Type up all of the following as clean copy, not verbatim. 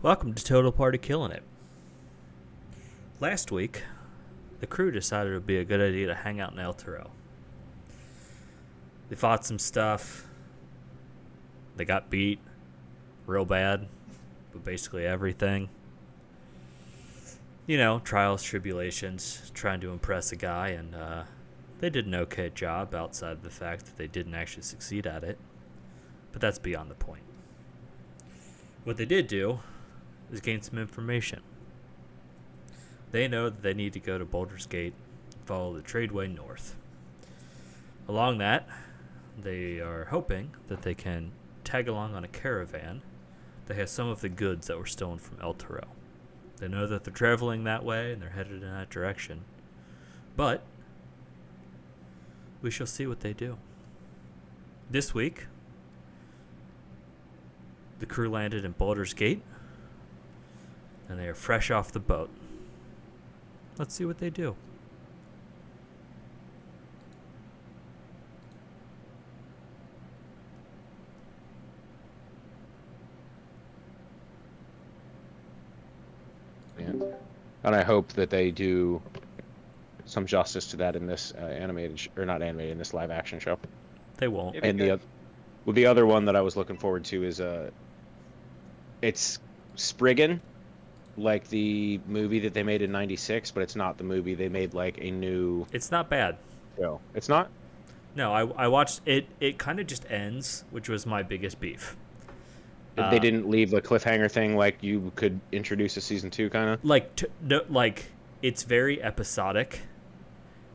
Welcome to Total Party Killing It. Last week, the crew decided it would be a good idea to hang out in El Toro. They fought some stuff. They got beat real bad, but basically everything. You know, trials, tribulations, trying to impress a guy, and they did an okay job outside of the fact that they didn't actually succeed at it. But that's beyond the point. What they did do is gain some information. They know that they need to go to Baldur's Gate and follow the tradeway north. Along that, they are hoping that they can tag along on a caravan that has some of the goods that were stolen from El Toro. They know that they're traveling that way and they're headed in that direction. But we shall see what they do. This week, the crew landed in Baldur's Gate and they are fresh off the boat. Let's see what they do. And I hope that they do some justice to that in this in this live action show. They won't. And the other one that I was looking forward to is it's Spriggan, like the movie that they made in '96, but it's not the movie. They made like a new. It's not bad. show. It's not. No, I watched it. It kind of just ends, which was my biggest beef. They didn't leave the cliffhanger thing like you could introduce a season 2 kind of. Like it's very episodic,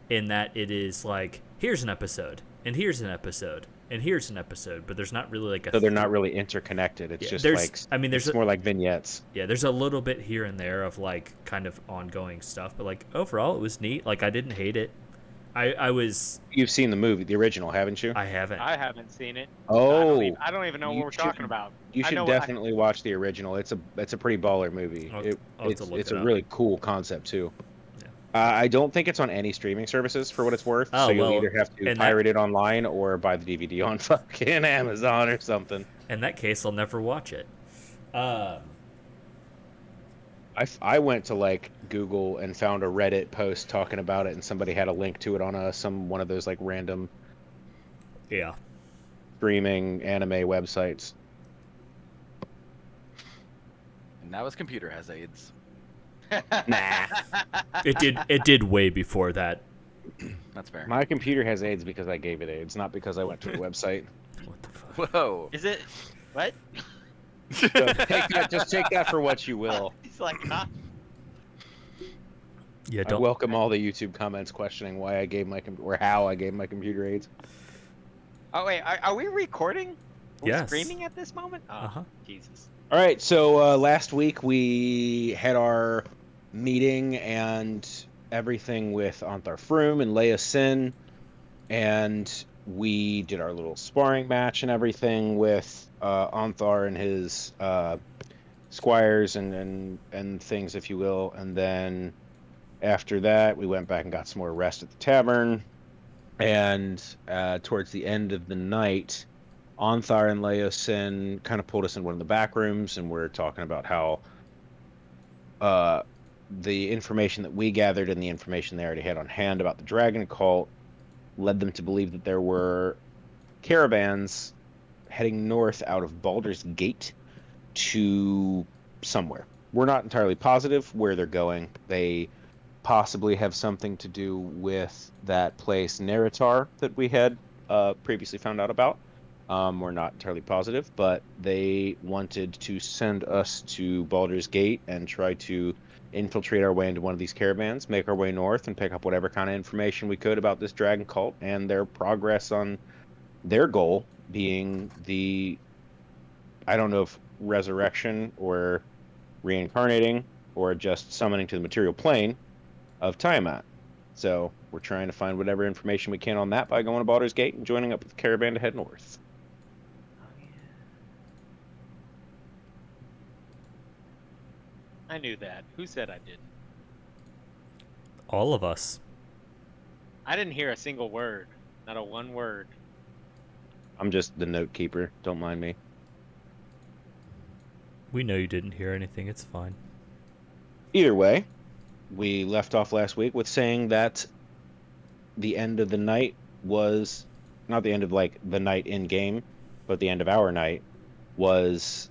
in that it is like, here's an episode, and here's an episode, and here's an episode, but there's not really like a. So they're not really interconnected. It's just like. I mean, there's more like vignettes. Yeah, there's a little bit here and there of like kind of ongoing stuff, but like overall it was neat. Like I didn't hate it. I was. You've seen the movie, the original, haven't you? I haven't. I haven't seen it. Oh, I don't even know what we're talking about. You should definitely watch the original. It's a pretty baller movie. It's a really cool concept too. Yeah. I don't think it's on any streaming services for what it's worth. So you'll either have to pirate it online or buy the DVD on fucking Amazon or something. In that case, I'll never watch it. I went to like Google and found a Reddit post talking about it, and somebody had a link to it on one of those like random streaming anime websites. And now his computer has AIDS. Nah. It did way before that. That's fair. My computer has AIDS because I gave it AIDS, not because I went to the website. What the fuck? Whoa. Is it? What? So just take that for what you will. He's like, huh? Yeah, I welcome all the YouTube comments questioning why I gave or how I gave my computer AIDS. Oh wait, are we recording? Are yes. we streaming at this moment? Oh, Jesus. All right, so last week we had our meeting and everything with Anthar Froome and Leia Sin, and we did our little sparring match and everything with Anthar and his squires and things, if you will. And then after that, we went back and got some more rest at the tavern. And towards the end of the night, Anthar and Leia Sin kind of pulled us in one of the back rooms, and we're talking about how the information that we gathered and the information they already had on hand about the dragon cult led them to believe that there were caravans heading north out of Baldur's Gate to somewhere. We're not entirely positive where they're going. They possibly have something to do with that place Neritar that we had previously found out about. We're not entirely positive, but they wanted to send us to Baldur's Gate and try to infiltrate our way into one of these caravans, make our way north, and pick up whatever kind of information we could about this dragon cult and their progress on their goal being I don't know if resurrection or reincarnating or just summoning to the material plane of Tiamat. So we're trying to find whatever information we can on that by going to Baldur's Gate and joining up with the caravan to head north. I knew that. Who said I didn't? All of us. I didn't hear a single word. Not a one word. I'm just the note keeper. Don't mind me. We know you didn't hear anything. It's fine. Either way, we left off last week with saying that the end of the night was not the end of like the night in game, but the end of our night was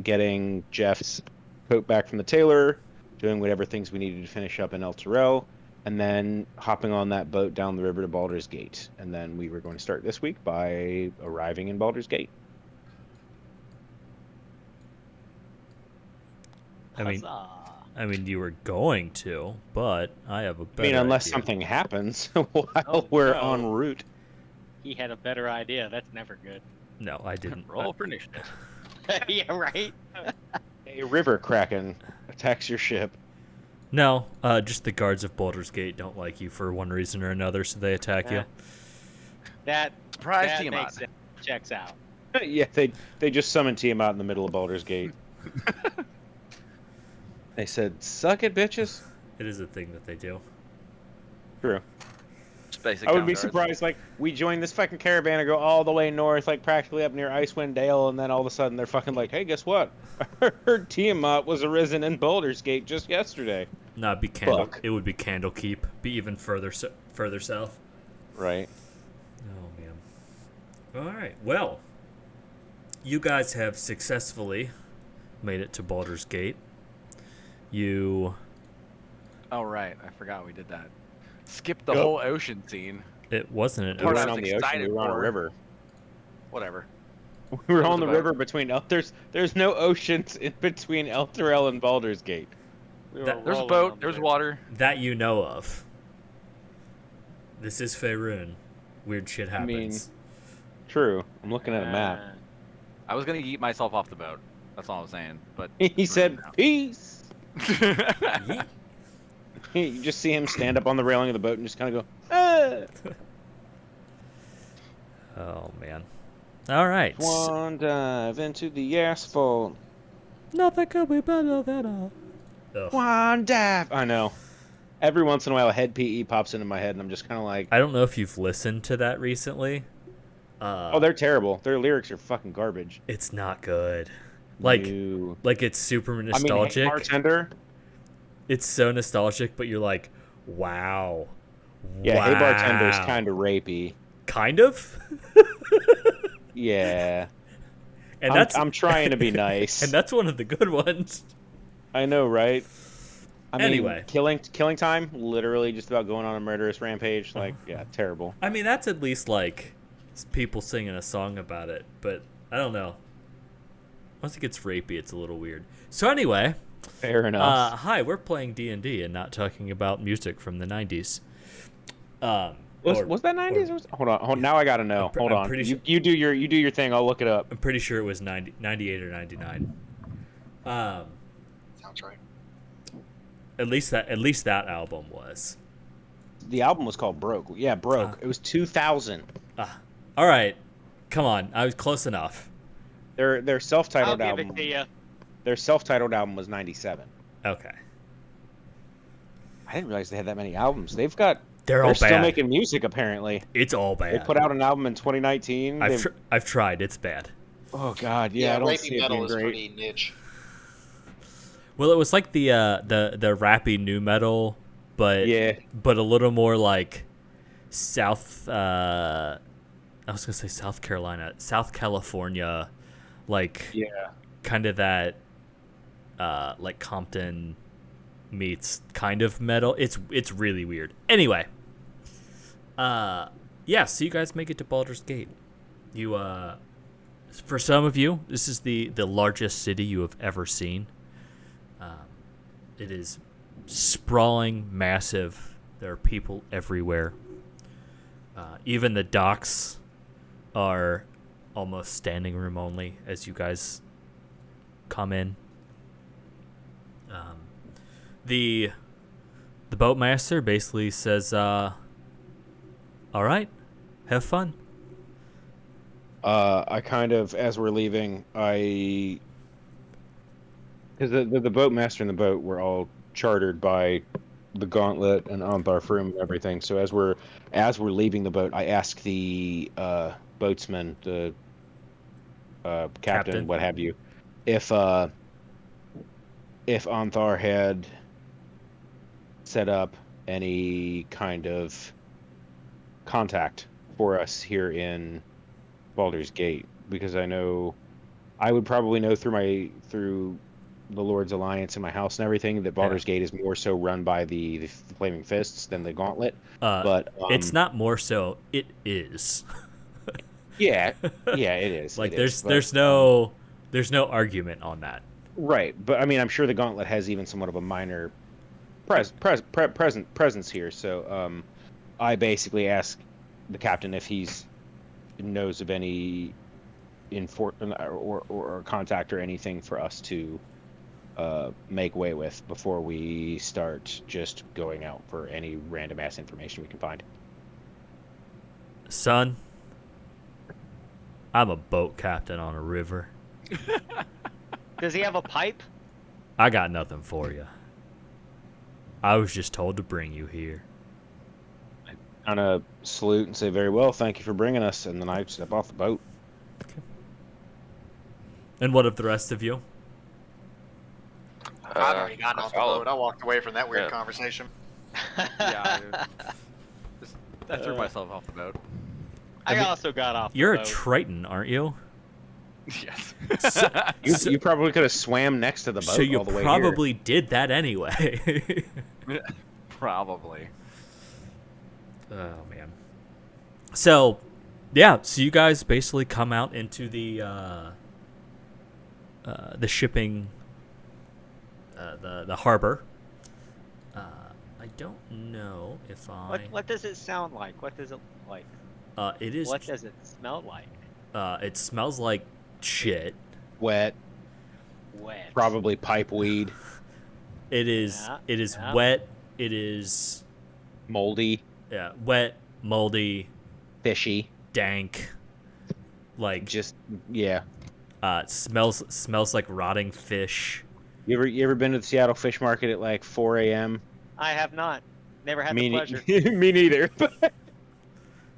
getting Jeff's coat back from the tailor, doing whatever things we needed to finish up in El Terrell, and then hopping on that boat down the river to Baldur's Gate. And then we were going to start this week by arriving in Baldur's Gate. Huzzah. I mean, you were going to, but I have a better I mean, unless idea. something happens while Oh, we're no. en route. He had a better idea. That's never good. No, I didn't. Roll for initiative. Yeah, right? A river kraken attacks your ship. No, just the guards of Baldur's Gate don't like you for one reason or another, so they attack you. That, Surprise that Tiamat. makes sense. Checks out. Yeah, they just summoned Tiamat in the middle of Baldur's Gate. They said, "Suck it, bitches." It is a thing that they do. True. Just basic I would be down to earth. surprised, like, we join this fucking caravan and go all the way north, like, practically up near Icewind Dale, and then all of a sudden they're fucking like, hey, guess what? I heard Tiamat was arisen in Baldur's Gate just yesterday. No, it'd be Candle. Fuck. It would be Candlekeep. Be even further south. Right. Oh man. All right. Well, you guys have successfully made it to Baldur's Gate. You. Oh right, I forgot we did that. Skip the Go. whole ocean scene. It wasn't an We Part ocean. weren't I was on the ocean, we excited were on a for. river. Whatever. We were That was on the about- river between... there's no oceans in between El Terrell and Baldur's Gate. We were That- There's a rolling boat. on There's the water. That you know of. This is Faerun. Weird shit I mean, happens. True. I'm looking at a map. I was gonna eat myself off the boat. That's all I'm saying. But He said, peace. Yeet. You just see him stand up on the railing of the boat and just kind of go, ah. Oh man. All right. Swan dive into the asphalt. Nothing could be better than a. Ugh. Swan dive. I know. Every once in a while, a head PE pops into my head, and I'm just kind of like, I don't know if you've listened to that recently. oh, they're terrible. Their lyrics are fucking garbage. It's not good. Like it's super nostalgic. I mean, hey, bartender. It's so nostalgic, but you're like, wow. Yeah, hey, bartender's Wow. kind of rapey. Kind of. Yeah. And I'm trying to be nice. And that's one of the good ones. I know, right? I mean, Anyway. killing time. Literally, just about going on a murderous rampage. Like, Uh-huh. yeah, terrible. I mean, that's at least like people singing a song about it, but I don't know. Once it gets rapey, it's a little weird. So anyway, Fair enough. hi, we're playing D&D and not talking about music from the 90s. Was that 90s? Hold on. Now I gotta know. Hold I'm on. pretty You do your thing. I'll look it up. I'm pretty sure it was 98 or 99. Sounds right. At least that album was. The album was called Broke. Yeah, Broke. It was 2000. All right, come on, I was close enough. Their I'll self-titled give album. it to you. Their self-titled album was 97. Okay, I didn't realize they had that many albums. they're all They're still bad. making music apparently. It's all They bad. put out an album in 2019. I've tried. It's bad. Oh god, yeah, I don't see rapey it metal being is great. pretty niche. Well, it was like the rappy new metal, but Yeah. but a little more like South. I was gonna say South Carolina, South California, like Yeah. kind of that, like Compton meets kind of metal. It's really weird. Anyway, yeah. So you guys make it to Baldur's Gate. You for some of you, this is the largest city you have ever seen. It is sprawling, massive. There are people everywhere. Even the docks are almost standing room only as you guys come in. The boatmaster basically says, "All right, have fun." I kind of, as we're leaving, because the boatmaster and the boat were all chartered by the Gauntlet and Antharfroom and everything. So as we're leaving the boat, I ask the boatsman, the captain, what have you, if Anthar had set up any kind of contact for us here in Baldur's Gate, because I know I would probably know through the Lord's Alliance and my house and everything that Baldur's Gate is more so run by the Flaming Fists than the Gauntlet. But it's not more so; it is. yeah, it is. Like it is, there's no argument on that. Right, but I mean, I'm sure the Gauntlet has even somewhat of a minor presence here. So I basically ask the captain if he's knows of any or contact or anything for us to make way with before we start just going out for any random ass information we can find. Son, I'm a boat captain on a river. Does he have a pipe? I got nothing for you. I was just told to bring you here. I kind of salute and say, very well, thank you for bringing us, and then I step off the boat. Okay. And what of the rest of you? I've already gotten off the boat. I walked away from that weird conversation. Yeah, I threw myself off the boat. I also got off. You're the a boat. Triton, aren't you? Yes. You probably could have swam next to the boat So you all the way probably did that anyway. Probably. Oh man. So, yeah. So you guys basically come out into the shipping, the harbor. I don't know if What does it sound like? What does it like? It is. What does it smell like? It smells like shit. Wet, Wet. probably pipe weed, It is. Yeah, It is yeah. wet. It is. moldy, Yeah, wet, moldy, fishy, dank. Like just yeah. smells like rotting fish. You ever been to the Seattle Fish Market at like 4 a.m.? I have not. Never had Me, the pleasure. me neither.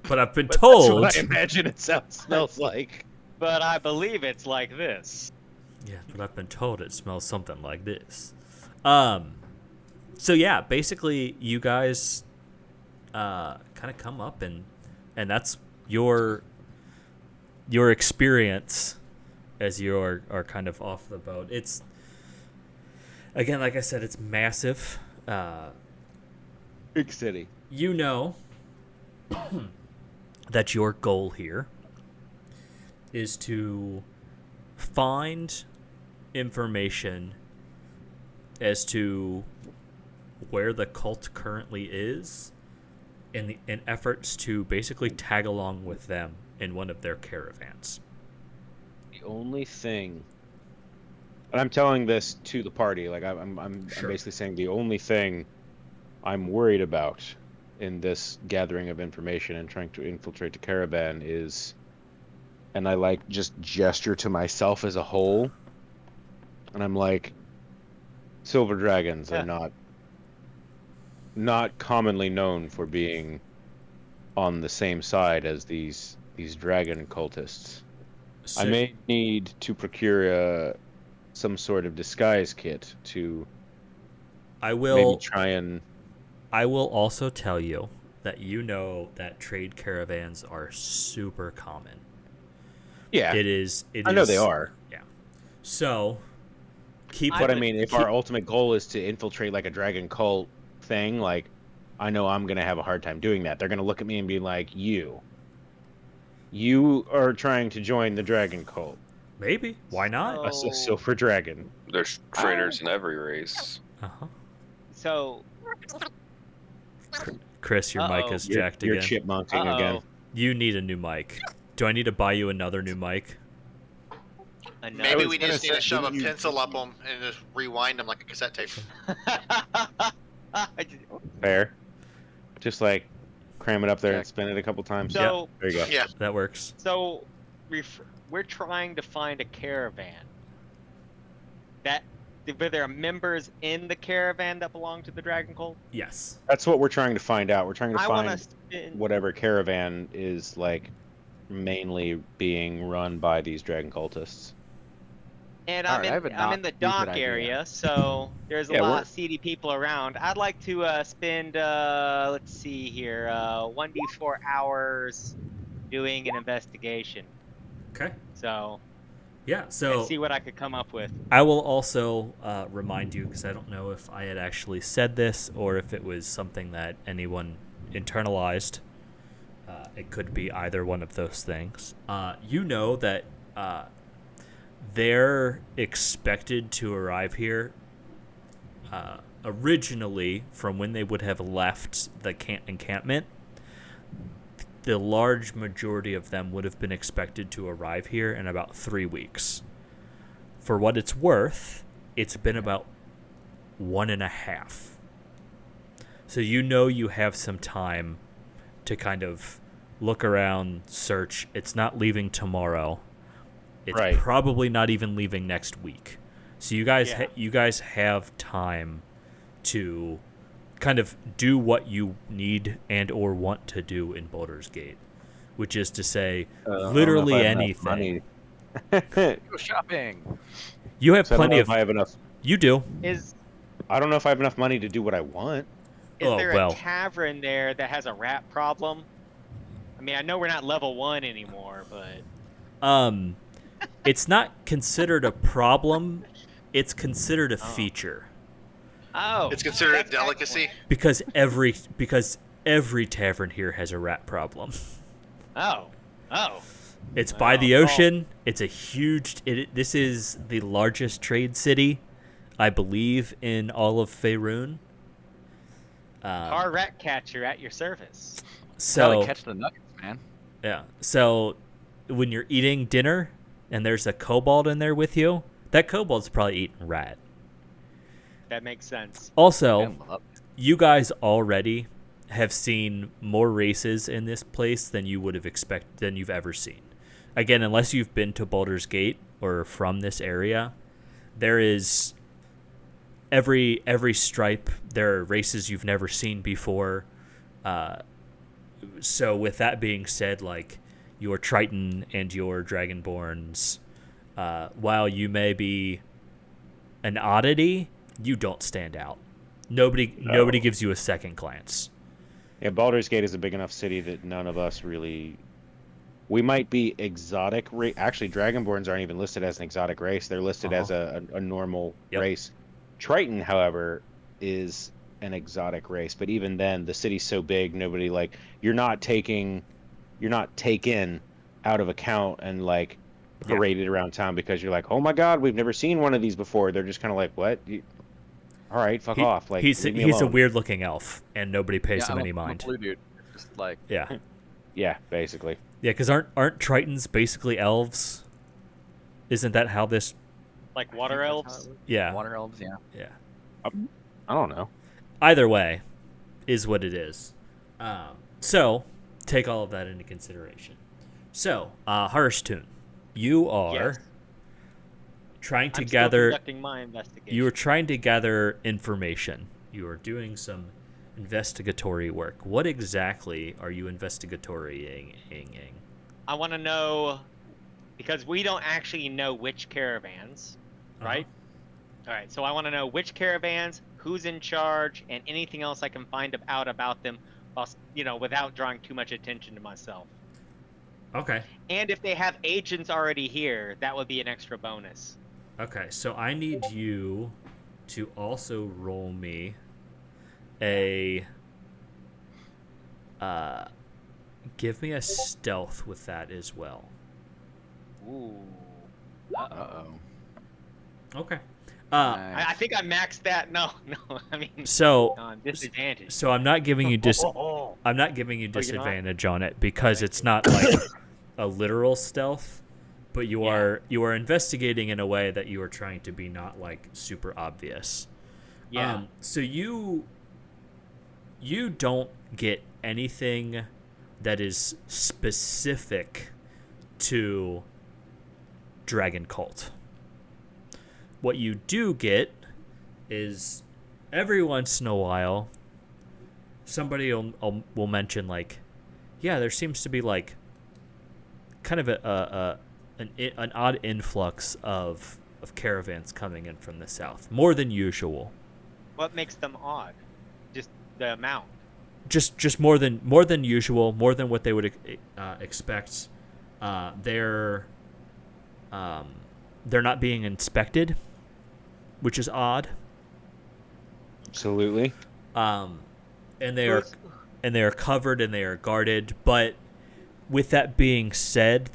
But I've been That's told. what I imagine it smells like. But I believe it's like this. Yeah, but I've been told it smells something like this. So yeah, basically you guys kind of come up and that's your experience as you are kind of off the boat. It's again, like I said, it's massive. Big city. You know that your goal here is to find information as to where the cult currently is in efforts to basically tag along with them in one of their caravans. The only thing, and I'm telling this to the party, like I'm Sure. basically saying the only thing I'm worried about in this gathering of information and trying to infiltrate the caravan is, and I like just gesture to myself as a whole, and I'm like, silver dragons are not commonly known for being on the same side as these dragon cultists. I may need to procure some sort of disguise kit to maybe try and. I will also tell you that you know that trade caravans are super common. Yeah, It is. I know they are. Yeah. So keep. But I mean, if our ultimate goal is to infiltrate like a dragon cult thing, like I know I'm gonna have a hard time doing that. They're gonna look at me and be like, "You are trying to join the dragon cult, Maybe. Why not? Oh. a silver dragon." There's traitors in every race. Uh-huh. So, Chris, your mic Uh-oh. is You're jacked again. chipmunking again. You need a new mic. Do I need to buy you another new mic? Maybe we gonna just need to say, shove a didn't you- pencil up them and just rewind them like a cassette tape. Fair. Just like cram it up there Yeah. and spin it a couple times. So, There you go. Yeah. That works. so we're trying to find a caravan. Were there members in the caravan that belong to the Dragon Cult? Yes. That's what we're trying to find out. We're trying to I want to find spin. whatever caravan is like mainly being run by these dragon cultists. And Alright, I have a I'm not in the stupid dock idea. area, so there's a Yeah, lot we're- of seedy people around. I'd like to spend let's see here, 1d4 hours doing an investigation. Okay. So Yeah. and So see what I could come up with. I will also remind you, because I don't know if I had actually said this or if it was something that anyone internalized. It could be either one of those things. You know that they're expected to arrive here originally from when they would have left the encampment. The large majority of them would have been expected to arrive here in about 3 weeks. For what it's worth, it's been about 1.5. So you know you have some time to kind of look around, search. It's not leaving tomorrow. It's Right. probably not even leaving next week. So you guys Yeah. you guys have time to kind of do what you need and or want to do in Baldur's Gate, which is to say I don't know if literally I have enough anything. money. Go shopping. You have So I don't plenty know of if I have enough. you do. Is I don't know if I have enough money to do what I want. Oh, there well. a tavern there that has a rat problem? I mean, I know we're not level 1 anymore, but It's not considered a problem. It's considered a Oh. feature oh, It's considered a that's delicacy. excellent. because every tavern here has a rat problem. Oh, It's by Wow. the ocean. It's a huge. This is the largest trade city, I believe, in all of Faerun. car rat catcher at your service. Gotta So catch the nuggets, man. yeah. So when you're eating dinner and there's a kobold in there with you, that kobold's probably eating rat. That makes sense. Also, Man, love it. you guys already have seen more races in this place than you would have than you've ever seen. Again, unless you've been to Baldur's Gate or from this area, there is every stripe. There are races you've never seen before. So with that being said, like your Triton and your Dragonborns, while you may be an oddity, you don't stand out. Nobody gives you a second glance. Yeah, Baldur's Gate is a big enough city that none of us really. We might be exotic. Actually, Dragonborns aren't even listed as an exotic race. They're listed as a normal Yep. race. Triton, however, is an exotic race. But even then, the city's so big, nobody like you're not taken out of account and like Yeah. paraded around town because you're like, oh my god, we've never seen one of these before. They're just kind of like, what? All right, fuck off. Like he's leave me a alone. weird looking elf, and nobody pays him I'm any I'm a mind. blue dude. Just like Yeah, Yeah, basically. yeah, because aren't Tritons basically elves? Isn't that how this? Like water elves. Yeah, Water elves, yeah. yeah. I don't know. Either way, is what it is. So take all of that into consideration. So, Harshtun, you are Yes. trying to I'm still gather. conducting my investigation. You are trying to gather information. You are doing some investigatory work. What exactly are you investigatorying? I want to know because we don't actually know which caravans, right? All right, so I want to know which caravans, who's in charge, and anything else I can find out about them, while, without drawing too much attention to myself. Okay. And if they have agents already here, that would be an extra bonus. Okay, so I need you to also roll me a give me a stealth with that as well. Ooh. Uh-oh. Okay. I think I maxed that. No, I mean So on disadvantage. so I'm not giving you Oh, I'm not giving you you're not? disadvantage on it because it's not like a literal stealth, but you are investigating in a way that you are trying to be not like super obvious. yeah. So you don't get anything that is specific to Dragon Cult. What you do get is every once in a while somebody will mention like, yeah, there seems to be like kind of an odd influx of caravans coming in from the south, more than usual. What makes them odd? Just the amount. Just more than usual, more than what they would expect. They're not being inspected, which is odd. Absolutely. And they are covered and they are guarded. But with that being said,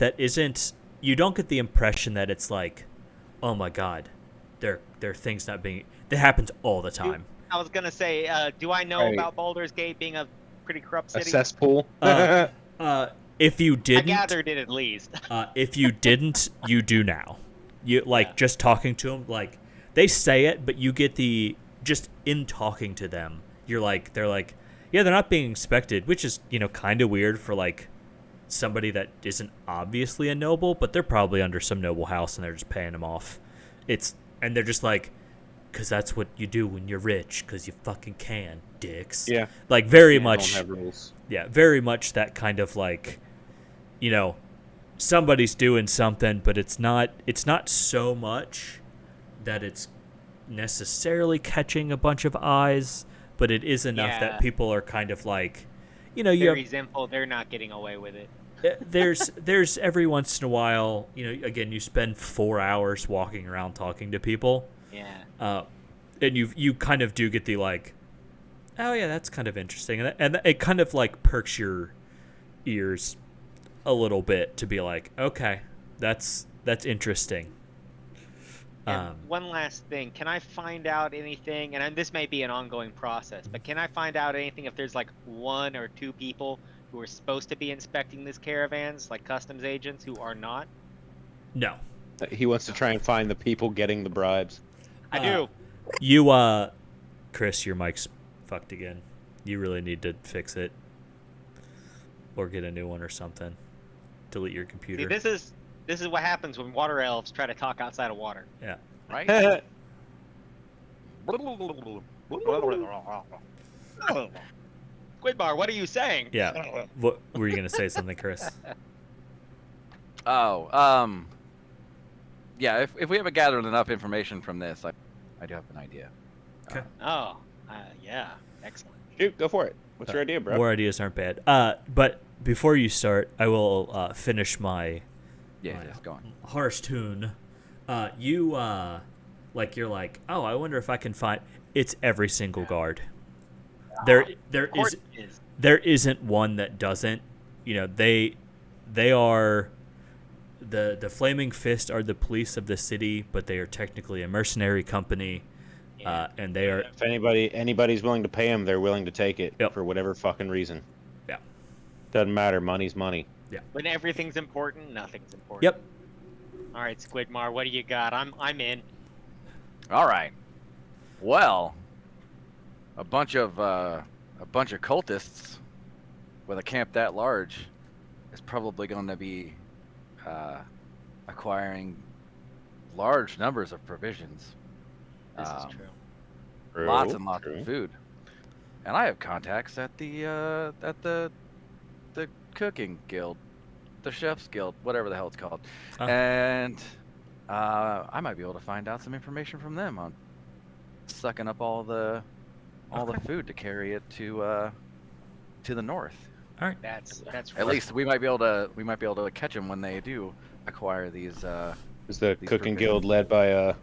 you don't get the impression that it's like, oh my God, there are things not being. That happens all the time. I was gonna say, do I know about Baldur's Gate being a pretty corrupt A city? cesspool. If you didn't, I gathered it at least. if you didn't, you do now. You just talking to them, like they say it, but you get just in talking to them, they're like, yeah, they're not being inspected, which is kind of weird for like somebody that isn't obviously a noble, but they're probably under some noble house and they're just paying them off. And they're just like, because that's what you do when you're rich, because you fucking can, dicks. Yeah. Like very much. Don't have rules. Yeah, very much that kind of like, somebody's doing something, but it's not so much that it's necessarily catching a bunch of eyes, but it is enough that people are kind of like, they're resentful. They're not getting away with it. There's every once in a while, again, you spend 4 hours walking around talking to people. Yeah. And you kind of do get the like, oh yeah, that's kind of interesting, and it kind of like perks your ears a little bit to be like, okay, that's interesting. And one last thing, can I find out anything? And this may be an ongoing process, but can I find out anything if there's like 1 or 2 people who are supposed to be inspecting these caravans, like customs agents who are not? No. He wants to try and find the people getting the bribes. I do. You, Chris, your mic's fucked again. You really need to fix it, or get a new one or something. Delete your computer. See, this is what happens when water elves try to talk outside of water. Yeah. Right? Squidbar, what are you saying? Yeah. What were you gonna say? Something, Chris? Oh, yeah. If we haven't gathered enough information from this, I do have an idea. Okay. Yeah. Excellent. Shoot, go for it. What's your idea, bro? More ideas aren't bad. But before you start, I will finish my Yes, go on. harsh tune. You're like, oh, I wonder if I can find. It's every single guard. There isn't one that doesn't. They are the Flaming Fist are the police of the city, but they are technically a mercenary company. And they are. If anybody's willing to pay them, they're willing to take it for whatever fucking reason. Yeah. Doesn't matter. Money's money. Yeah. When everything's important, nothing's important. Yep. All right, Squidmar, what do you got? I'm in. All right. Well, a bunch of cultists with a camp that large is probably going to be acquiring large numbers of provisions. This is true. Lots and lots of food. And I have contacts at the cooking guild, the chef's guild, whatever the hell it's called. And I might be able to find out some information from them on sucking up all the food to carry it to the north. All right. That's At least we might be able to catch them when they do acquire these. Is the cooking provisions. guild led by a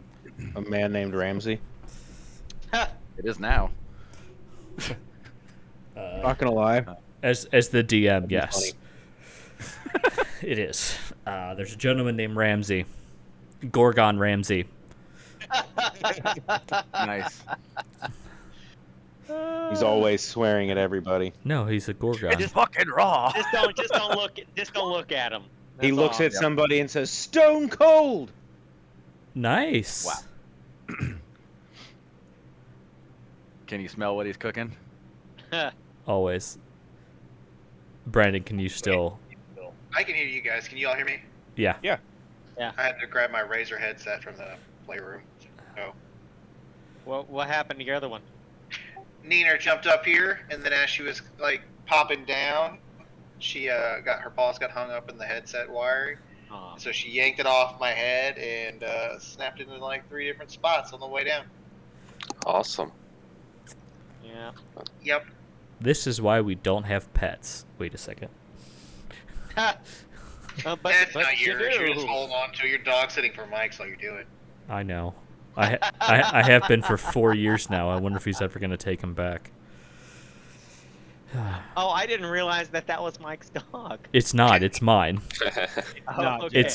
man named Ramsey? It is now. Not gonna lie. As the DM, be yes, it is. There's a gentleman named Ramsey, Gorgon Ramsey. Nice. He's always swearing at everybody. No, he's a Gorgon. It's fucking raw. Just don't look at him. He That's looks all. at somebody and says, "Stone cold." Nice. Wow. Can you smell what he's cooking? Always. Brandon, can you still? I can hear you guys. Can you all hear me? Yeah. I had to grab my Razer headset from the playroom. So What happened to your other one? Neener jumped up here, and then as she was like popping down, she got her balls got hung up in the headset wiring. Aw. So she yanked it off my head and snapped it in like 3 different spots on the way down. Awesome. Yeah. Yep. This is why we don't have pets. Wait a second. But That's not you yours. You're do. just holding on to your dog sitting for Mike's while you do it. I know. I have been for 4 years now. I wonder if he's ever going to take him back. Oh, I didn't realize that was Mike's dog. It's not. It's mine. Oh, No, okay.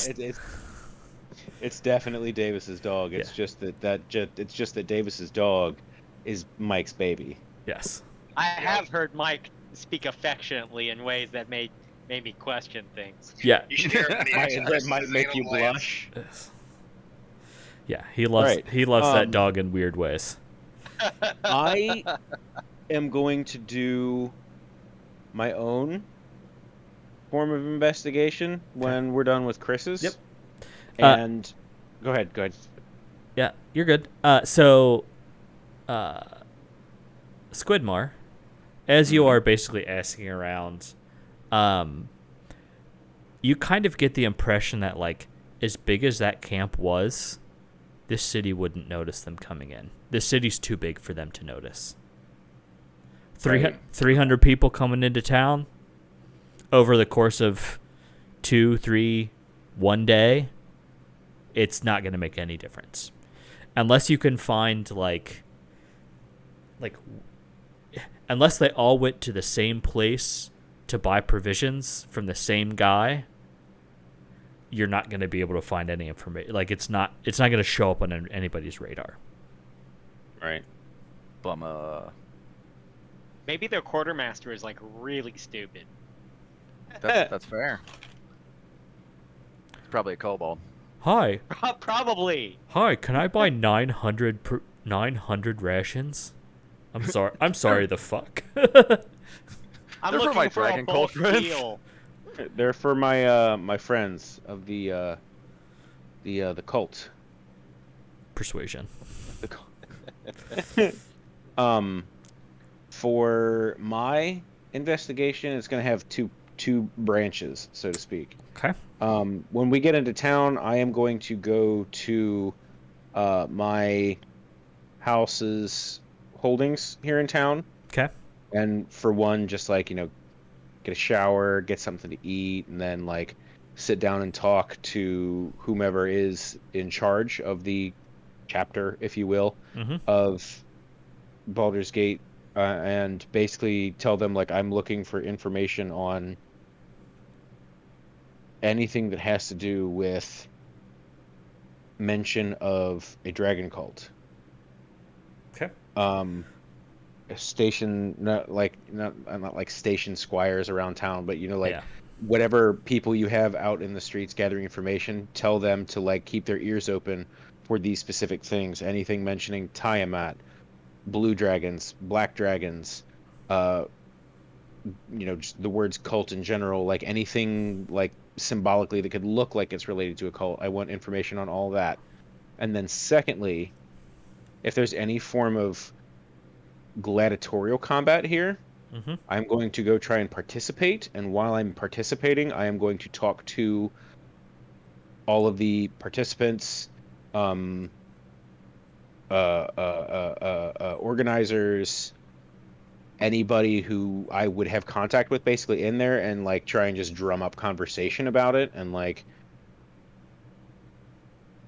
it's definitely Davis's dog. It's just that Davis's dog is Mike's baby. Yes. I have heard Mike speak affectionately in ways that made me question things. Yeah. You should hear it when he expresses That might his make you anal glands. blush. Yeah. He loves Right. that dog in weird ways. I am going to do my own form of investigation when we're done with Chris's. Yep. And go ahead. Yeah, you're good. So, Squidmar, as you are basically asking around, you kind of get the impression that, like, as big as that camp was, this city wouldn't notice them coming in. This city's too big for them to notice. Right. 300 people coming into town over the course of 2, 3, 1 day, it's not going to make any difference. Unless you can find, like, unless they all went to the same place to buy provisions from the same guy, you're not going to be able to find any information. Like, it's not going to show up on anybody's radar. Right. Bummer. Maybe their quartermaster is like really stupid. That's fair. Probably a kobold. Hi, Probably. can I buy 900 rations? I'm sorry. The fuck. I'm They're for looking my for a dragon bulk cult friends. deal. They're for my my friends of the cult. Persuasion. The cult. For my investigation, it's going to have two branches, so to speak. Okay. When we get into town, I am going to go to my house's holdings here in town. Okay. And for one, just like, get a shower, get something to eat, and then like sit down and talk to whomever is in charge of the chapter, if you will, Mm-hmm. of Baldur's Gate, and basically tell them like I'm looking for information on anything that has to do with mention of a dragon cult. Okay. A station, not like station squires around town, but Yeah. whatever people you have out in the streets gathering information, tell them to like keep their ears open for these specific things. Anything mentioning Tiamat, blue dragons, black dragons, just the words cult in general, like anything like symbolically that could look like it's related to a cult. I want information on all that. And then secondly, if there's any form of gladiatorial combat here, Mm-hmm. I'm going to go try and participate, and while I'm participating, I am going to talk to all of the participants, organizers, anybody who I would have contact with basically in there, and like try and just drum up conversation about it, and like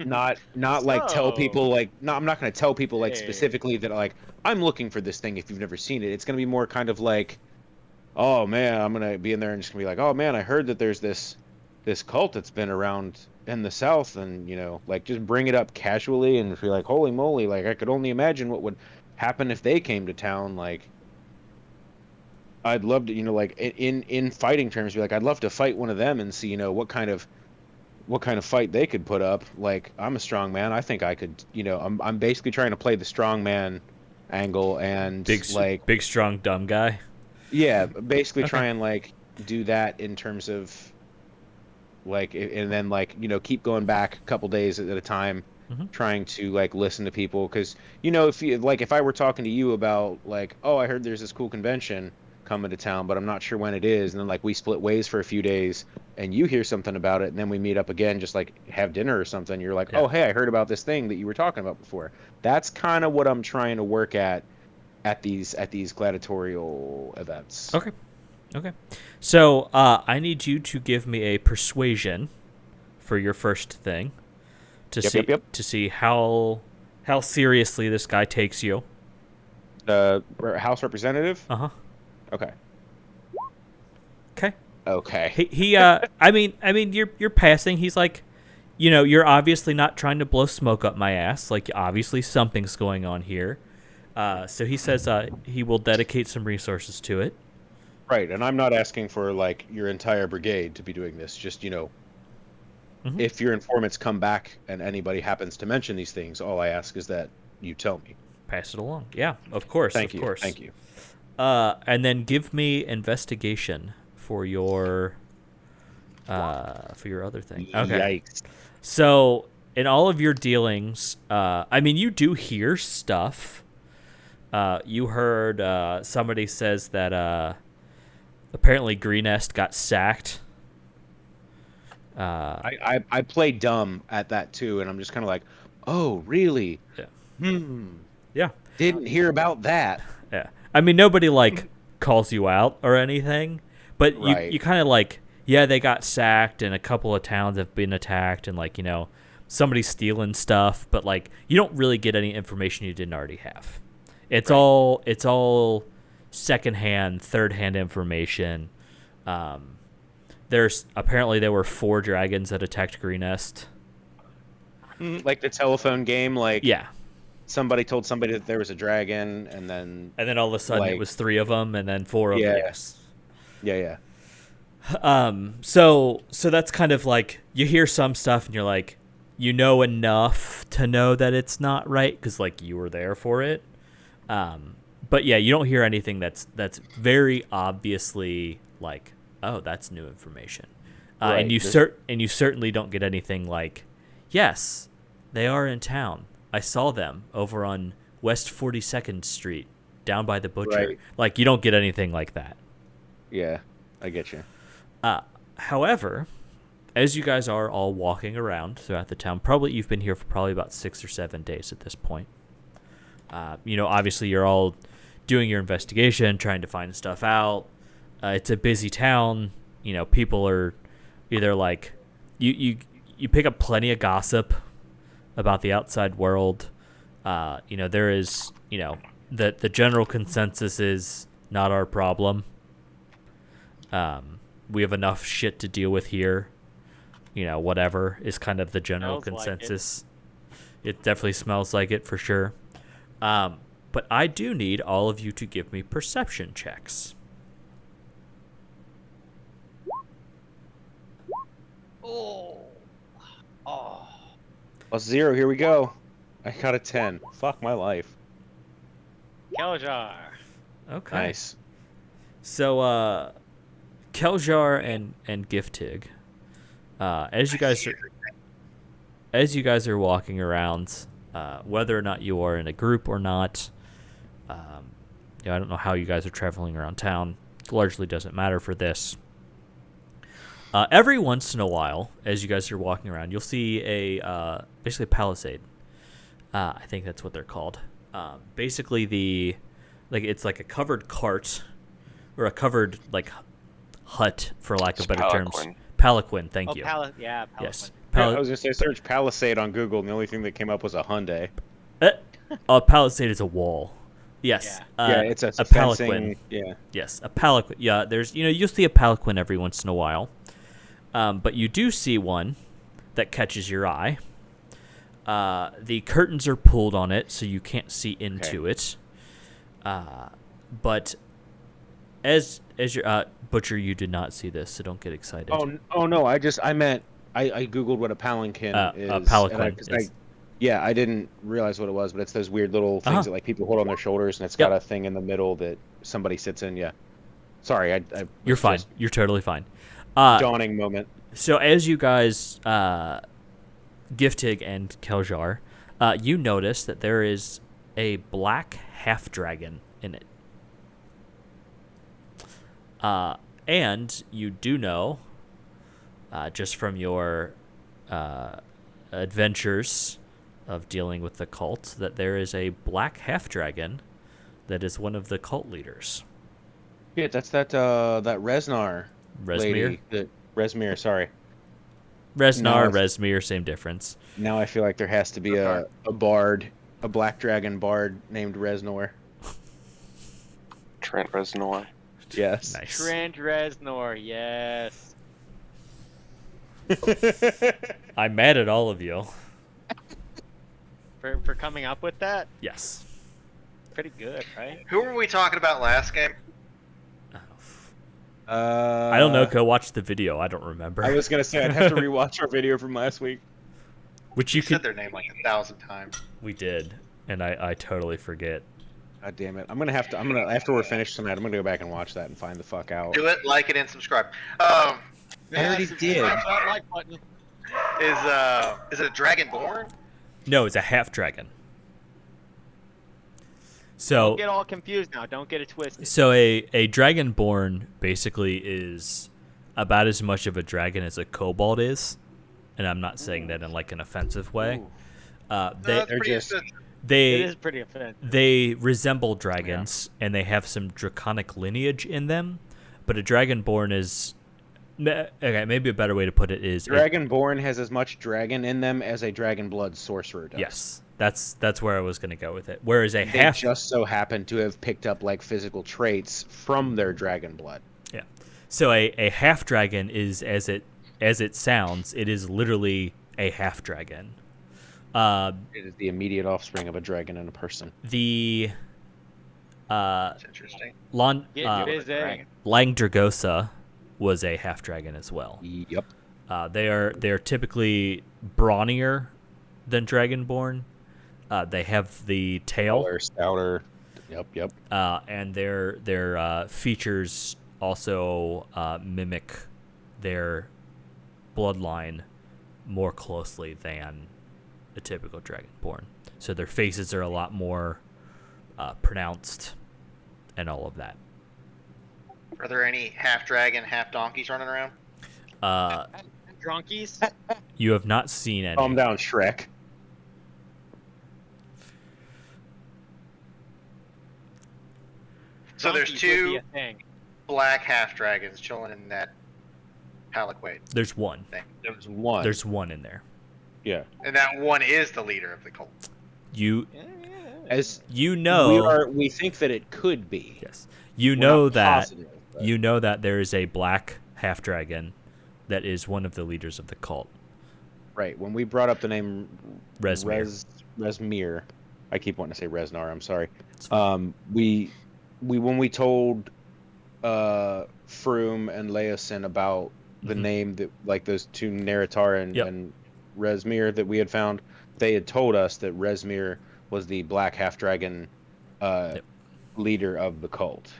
not like tell people like I'm not going to tell people like Hey. specifically that like I'm looking for this thing if you've never seen it. It's going to be more kind of like, oh man, I'm going to be in there and just going to be like, oh man, I heard that there's this cult that's been around in the South, and like just bring it up casually and be like, holy moly, like I could only imagine what would happen if they came to town. Like I'd love to, like in fighting terms, be like, I'd love to fight one of them and see, what kind of fight they could put up. Like I'm a strong man, I think I could, I'm basically trying to play the strong man angle, and Big strong dumb guy. yeah, basically Okay. try and like do that in terms of like, and then like keep going back a couple days at a time, Mhm. trying to like listen to people, because if I were talking to you about like, oh, I heard there's this cool convention, coming to town, but I'm not sure when it is. And then like we split ways for a few days, and you hear something about it, and then we meet up again, just like have dinner or something. You're like, Yeah. oh hey, I heard about this thing that you were talking about before. That's kind of what I'm trying to work at these gladiatorial events. Okay. Okay. So I need you to give me a persuasion for your first thing to to see how seriously this guy takes you. The House representative. Uh-huh. Okay. Okay. Okay. He I mean you're passing. He's like, you're obviously not trying to blow smoke up my ass. Like obviously something's going on here. So he says he will dedicate some resources to it. Right, and I'm not asking for like your entire brigade to be doing this. Just Mhm. if your informants come back and anybody happens to mention these things, all I ask is that you tell me. Pass it along. Yeah, of course. Thank of you. course. Thank you. And then give me investigation for your other thing. Okay. Yikes. So in all of your dealings, I mean, you do hear stuff. You heard somebody says that apparently Greenest got sacked. I play dumb at that too, and I'm just kind of like, oh, really? Yeah. Yeah. Didn't hear about that. Yeah. I mean, nobody like calls you out or anything, but Right. you kind of like, yeah, they got sacked and a couple of towns have been attacked and like, somebody's stealing stuff, but like you don't really get any information you didn't already have. It's all secondhand, third-hand information. There were 4 dragons that attacked Greenest. Like the telephone game, like Yeah. somebody told somebody that there was a dragon, and then all of a sudden it was 3 of them, and then 4 of them. Yes. Yeah. So that's kind of like you hear some stuff and you're like, enough to know that it's not right because like you were there for it. But yeah, you don't hear anything that's very obviously like, oh, that's new information. Right. And you certainly don't get anything like, yes, they are in town. I saw them over on West 42nd Street, down by the butcher. Right. Like you don't get anything like that. Yeah, I get you. However, as you guys are all walking around throughout the town, you've been here for probably about 6 or 7 days at this point. Obviously you're all doing your investigation, trying to find stuff out. It's a busy town. People are either like, you pick up plenty of gossip about the outside world. There is, the general consensus is not our problem. We have enough shit to deal with here. Whatever is kind of the general Smells consensus. It definitely smells like it for sure. But I do need all of you to give me perception checks. +0, here we go. I got a 10. Fuck my life. Keljar. Okay. Nice. So, Keljar and Giftig, as you guys are walking around, whether or not you are in a group or not, I don't know how you guys are traveling around town. It largely doesn't matter for this. Every once in a while, as you guys are walking around, you'll see basically a palisade. I think that's what they're called. Basically, it's like a covered cart or a covered like hut, for lack of better terms. Palanquin. Thank you. Palanquin. Yes. I was gonna say search Palisade on Google, and the only thing that came up was a Hyundai. A palisade is a wall. Yes. Yeah, it's a palanquin. fencing, yeah. Yes, a palanquin. Yeah, there's you'll see a palanquin every once in a while, but you do see one that catches your eye. The curtains are pulled on it, so you can't see into it. But as your Butcher, you did not see this, so don't get excited. Oh no! I meant I googled what a palanquin is. A palanquin. I didn't realize what it was, but it's those weird little things that like people hold on their shoulders, and it's got a thing in the middle that somebody sits in. Yeah. Sorry, You're fine. You're totally fine. Dawning moment. So as you guys, Giftig and Keljar, you notice that there is a black half dragon in it. And you do know, just from your adventures of dealing with the cult, that there is a black half-dragon that is one of the cult leaders. Yeah, that's that Resnar lady. Resmir, sorry. Resnar, Resmir, same difference. Now I feel like there has to be a bard, a black dragon bard named Resnor. Trent Reznor. Yes. Nice. Trent Reznor, yes. I'm mad at all of you. For coming up with that? Yes. Pretty good, right? Who were we talking about last game? I don't know. Go watch the video. I don't remember. I was gonna say I'd have to rewatch our video from last week. Which You you said could. their name like 1,000 times. We did, and I totally forget. God damn it! I'm gonna after we're finished tonight. I'm gonna go back and watch that and find the fuck out. Do it, like it, and subscribe. I already did. That like button. Is it a Dragonborn? No, it's a half dragon. So Don't get all confused now. Don't get it twisted. So a dragonborn basically is about as much of a dragon as a kobold is, and I'm not saying that in like an offensive way. That's they're pretty just- offensive. They It is pretty offensive. they resemble dragons, and they have some draconic lineage in them. But a dragonborn is okay. Maybe a better way to put it is Dragonborn has as much dragon in them as a dragon blood sorcerer does. yes. That's where I was going to go with it. Whereas a They half just so happen to have picked up like physical traits from their dragon blood. So a half dragon is as it sounds. It is literally a half dragon. It is the immediate offspring of a dragon and a person. The That's interesting. Get busy. Langdragosa was a half dragon as well. Yep. They are typically brawnier than dragonborn. They have the tail, Stouter. Yep. and their features also mimic their bloodline more closely than a typical dragonborn. So their faces are a lot more pronounced, and all of that. Are there any half dragon, half donkeys running around? Drunkies. You have not seen any. Calm down, Shrek. So there's Drunkies would be two a thing. black half dragons chilling in that paliquade There's one. thing, There's one. There's one in there. yeah. and that one is the leader of the cult. You As know. we think that it could be. Yes. You We're know not that. positive, but- You know that there is a black half dragon that is one of the leaders of the cult. Right. When we brought up the name Resmir. Resmir, I keep wanting to say Resnar. I'm sorry. It's fine. We when we told Froome and Leosin about the Mhm. name that like those two Neritar Yep. and Resmir that we had found, they had told us that Resmir was the black half dragon leader of the cult,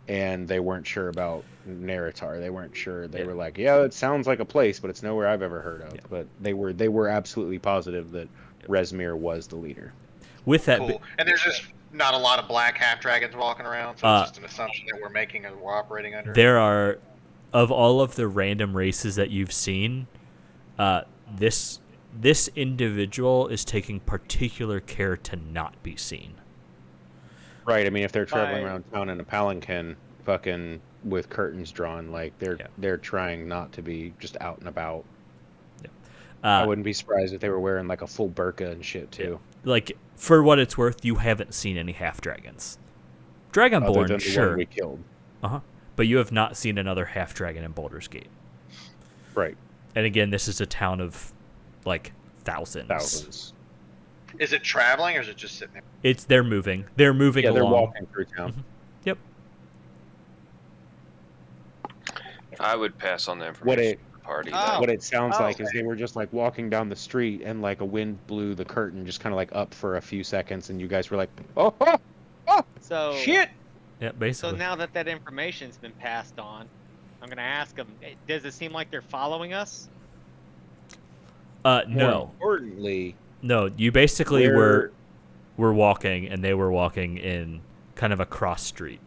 and they weren't sure about Neritar. They weren't sure. They Yeah. were like, "Yeah, it sounds like a place, but it's nowhere I've ever heard of." Yeah. But they were absolutely positive that Resmir was the leader. With that, Cool. And there's just not a lot of black half dragons walking around, so it's just an assumption that we're making and we're operating under. there are, of all of the random races that you've seen, this individual is taking particular care to not be seen. Right. I mean, if they're traveling Right. around town in a palanquin, fucking with curtains drawn, like they're trying not to be just out and about. I wouldn't be surprised if they were wearing like a full burqa and shit too. Like, for what it's worth, you haven't seen any half dragons. Other than Dragonborn, the sure, one we killed. but you have not seen another half dragon in Baldur's Gate. Right. And again, this is a town of like Thousands. Is it traveling or is it just sitting there? They're moving. They're moving Yeah, they're along. walking through town. Yep. I would pass on the What information it to the party. Oh. what it sounds Oh, like is okay. they were just like walking down the street and like a wind blew the curtain just kind of like up for a few seconds and you guys were like, oh So shit. Yeah, So basically. now that information's been passed on, I'm gonna ask them. Does it seem like they're following us? More No. importantly, No, you basically Where- were walking, and they were walking in kind of a cross street.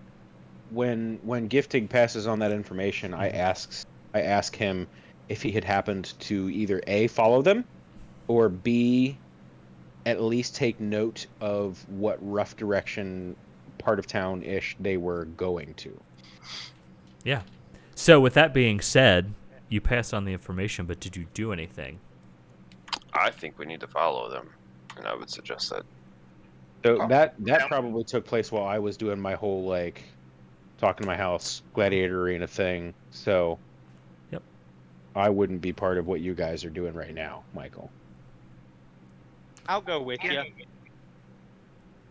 when Giftig passes on that information, I ask him if he had happened to either A, follow them, or B, at least take note of what rough direction part of town-ish they were going to. Yeah. So with that being said, you passed on the information, but did you do anything? I think we need to follow them, and I would suggest that. So Oh, that yeah. probably took place while I was doing my whole, like, talking to my house gladiator arena thing. So Yep. I wouldn't be part of what you guys are doing right now, Michael. I'll go with Yeah. you.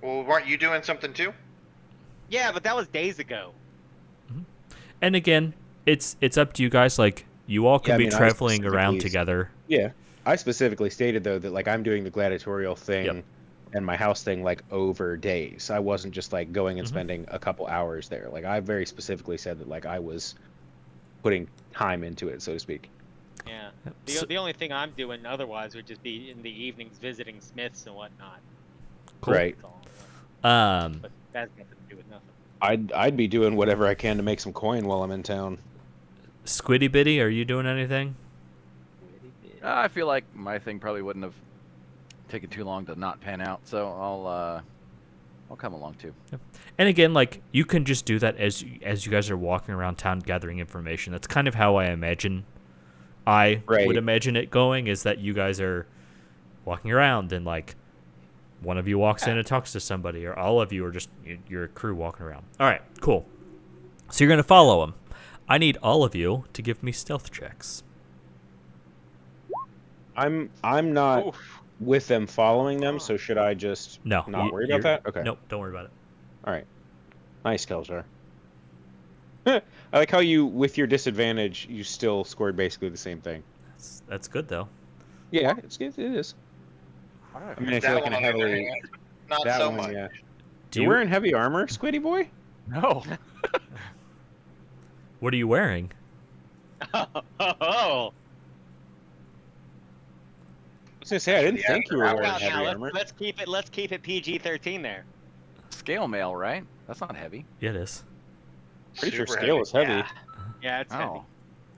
Well, weren't you doing something too? Yeah, but that was days ago. And again, it's up to you guys. Like, you all could Yeah, I be mean, I traveling around specifically- together. Yeah. I specifically stated, though, that, like, I'm doing the gladiatorial thing Yep. and my house thing, like, over days. I wasn't just, like, going and Mhm. spending a couple hours there. Like, I very specifically said that, like, I was putting time into it, so to speak. Yeah. Yep. The, So- the only thing I'm doing otherwise would just be in the evenings visiting Smiths and whatnot. Cool. Right. That's all. But But that has nothing to do with nothing. I'd be doing whatever I can to make some coin while I'm in town. Squiddy Bitty, are you doing anything? I feel like my thing probably wouldn't have taken too long to not pan out, so I'll come along too. And again, like, you can just do that as you guys are walking around town gathering information. That's kind of how I imagine. I Right. would imagine it going, is that you guys are walking around and, like, one of you walks in and talks to somebody, or all of you are just your crew walking around. All right, cool. So you're gonna follow them. I need all of you to give me stealth checks. I'm not Oof. with them following them, so should I just No, not worry about that? Okay. Nope, don't worry about it. All right. Nice, Keljar. I like how you, with your disadvantage, you still scored basically the same thing. That's good though. Yeah, it is. I mean, I feel like in a on the other heavily hand, not that so one, much. yeah. Do You're you? wearing heavy armor, Squiddy boy? No. What are you wearing? Oh. I was gonna say I didn't Yeah, think you were how wearing about heavy Now armor. let's keep it PG-13 there. Scale mail, right? That's not heavy. Yeah, it is. Pretty sure Super scale heavy. is heavy. Yeah. Yeah, it's heavy. Oh,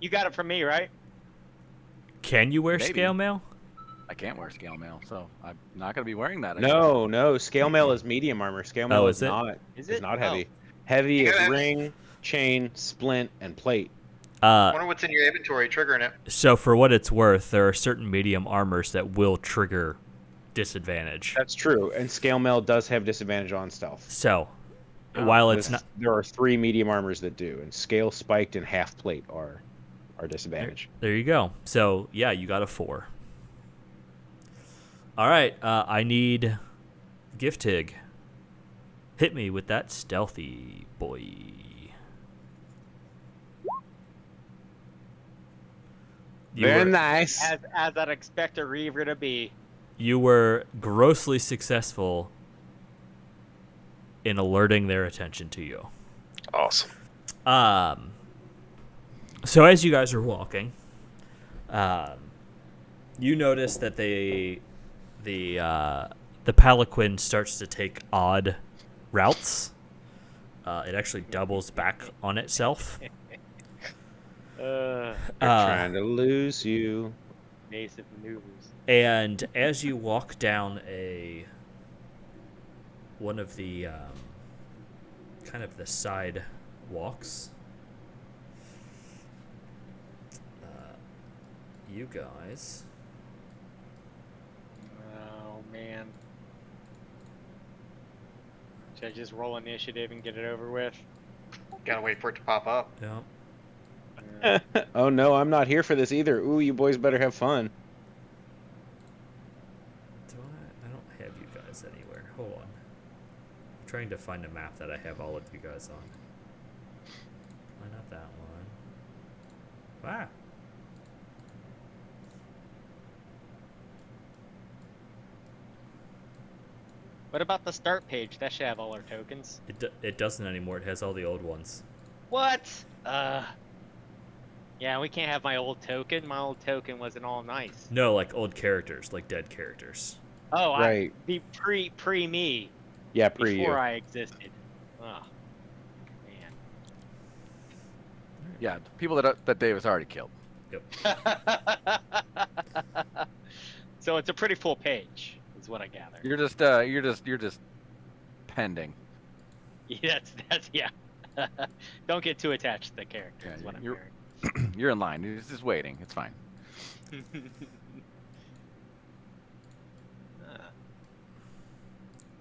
You got it from me, right? Can you wear Maybe. scale mail? I can't wear scale mail, so I'm not gonna be wearing that. I No, scale mail is medium armor. Scale mail is it? not Is is it? not Oh. heavy. Heavy You is gotta- ring, chain, splint, and plate. Wonder what's in your inventory triggering it. So for what it's worth, there are certain medium armors that will trigger disadvantage. That's true, and scale mail does have disadvantage on stealth. So while it's This- not, there are 3 medium armors that do, and scale, spiked, and half plate are disadvantage. there you go. So yeah, you got a 4. All right, I need Giftig. Hit me with that stealthy boy. You Very were, nice. As I'd expect a Reaver to be. you were grossly successful in alerting their attention to you. Awesome. So as you guys are walking, you notice that the palanquin starts to take odd routes. It actually doubles back on itself. They're trying to lose you. Evasive maneuvers. And as you walk down one of the kind of the side walks, you guys. Oh man. Should I just roll initiative and get it over with? Gotta wait for it to pop up. Yeah. Oh no, I'm not here for this either. Ooh, you boys better have fun. I don't have you guys anywhere. Hold on. I'm trying to find a map that I have all of you guys on. Why not that one? Wow. What about the start page? That should have all our tokens. It doesn't anymore. It has all the old ones. What? Yeah, we can't have my old token. My old token wasn't all nice. No, like old characters, like dead characters. Oh, Right. be pre me Yeah, pre you. before I existed. Oh, man. Yeah, people that Davis already killed. So it's a pretty full page, is what I gather. You're just pending. Yeah, that's yeah. Don't get too attached to the character. Yeah, Is what I'm you're- hearing. You're in line. You're just waiting. It's fine. All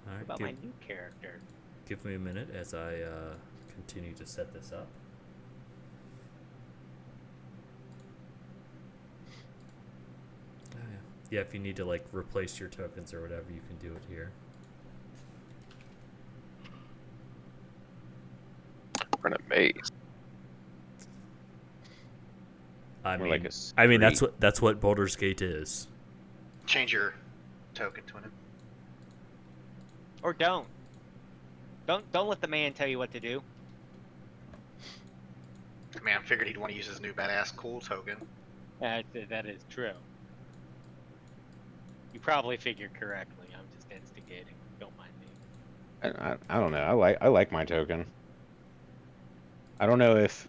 right, What about my new character? give me a minute as I continue to set this up. Oh, yeah. Yeah, if you need to like replace your tokens or whatever, you can do it here. We're in a maze. I More mean, like a I mean street. that's what Baldur's Gate is. Change your token to him. Or don't. Don't let the man tell you what to do. Man, I figured he'd want to use his new badass cool token. That is true. You probably figured correctly. I'm just instigating. Don't mind me. I don't know. I like my token. I don't know if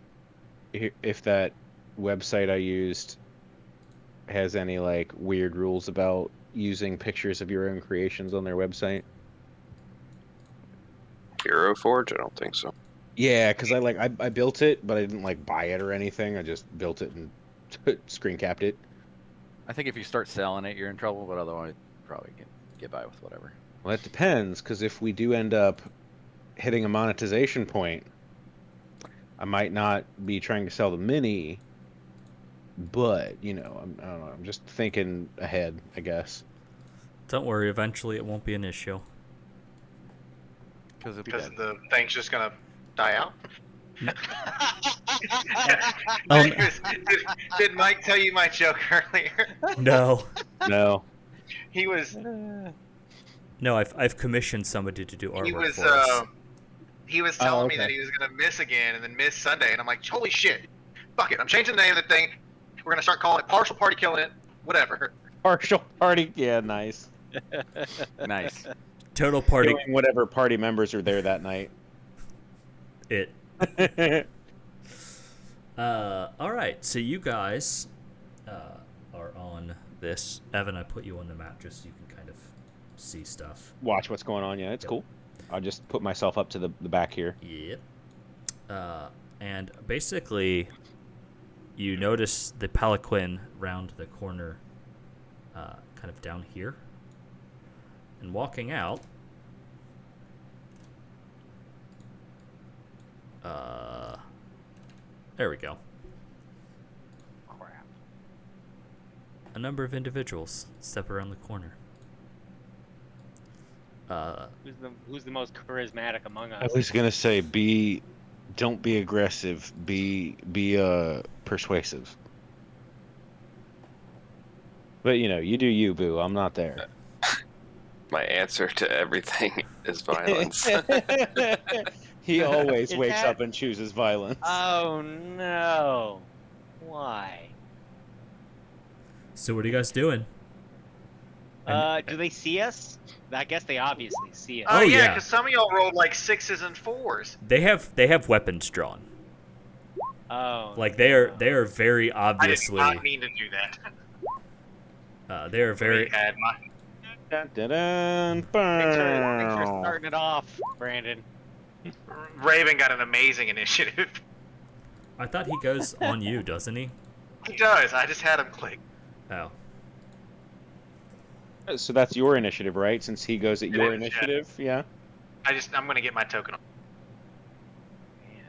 that website I used has any like weird rules about using pictures of your own creations on their website. Hero Forge? I don't think so. Yeah, because I built it, but I didn't like buy it or anything. I just built it and screen capped it. I think if you start selling it, you're in trouble. But otherwise, probably can get by with whatever. Well, that depends, because if we do end up hitting a monetization point, I might not be trying to sell the mini, but I don't know. I'm just thinking ahead, I guess. Don't worry, eventually it won't be an issue. Because Because the thing's just gonna die out. Um, did Mike tell you my joke earlier? No, No. He was no, I've commissioned somebody to do artwork for us. he was telling me okay. that he was gonna miss again and then miss Sunday, and I'm like, holy shit, fuck it, I'm changing the name of the thing. We're gonna start calling it Partial Party Killing It, whatever. Partial party. Yeah, nice. nice. Total party. Killing whatever party members are there that night. It. All right. So you guys are on this. Evan, I put you on the map just so you can kind of see stuff. Watch what's going on. Yeah, it's Yep. cool. I'll just put myself up to the back here. Yep. And basically, you notice the palanquin round the corner, kind of down here. And walking out, there we go. Crap. A number of individuals step around the corner. Who's the most charismatic among I us? was gonna say, don't be aggressive. Be persuasive. But you do you, boo. I'm not there. My answer to everything is violence. He always Is wakes that- up and chooses violence. Oh no! Why? So what are you guys doing? Do they see us? I guess they obviously see us. Oh, yeah, yeah. because some of y'all rolled like 6s and 4s. They have weapons drawn. Oh. Like they are very I did obviously. not mean to do that. They are very. Had my... Dun, dun, dun, Thanks for bow. starting it off, Brandon. Raven got an amazing initiative. I thought he goes on you, doesn't he? He does. I just had him click. Oh. So that's your initiative, right? Since he goes at It your is, yeah. initiative, yeah. I'm gonna get my token. Man.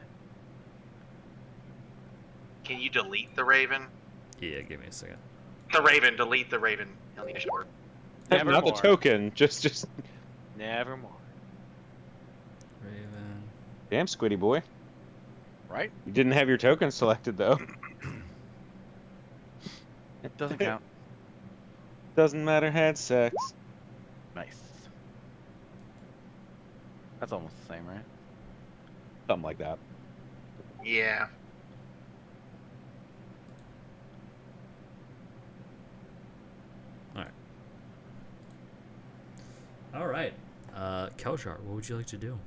Can you delete the Raven? Yeah. Give me a second. The Raven. Delete the Raven on the initiative board. Never Not the more. token, just Nevermore. Raven. damn Squiddy boy. Right? You didn't have your token selected though. It doesn't count. Doesn't matter, had sex. Nice. That's almost the same, right? Something like that. Yeah. All right. Keljar, what would you like to do?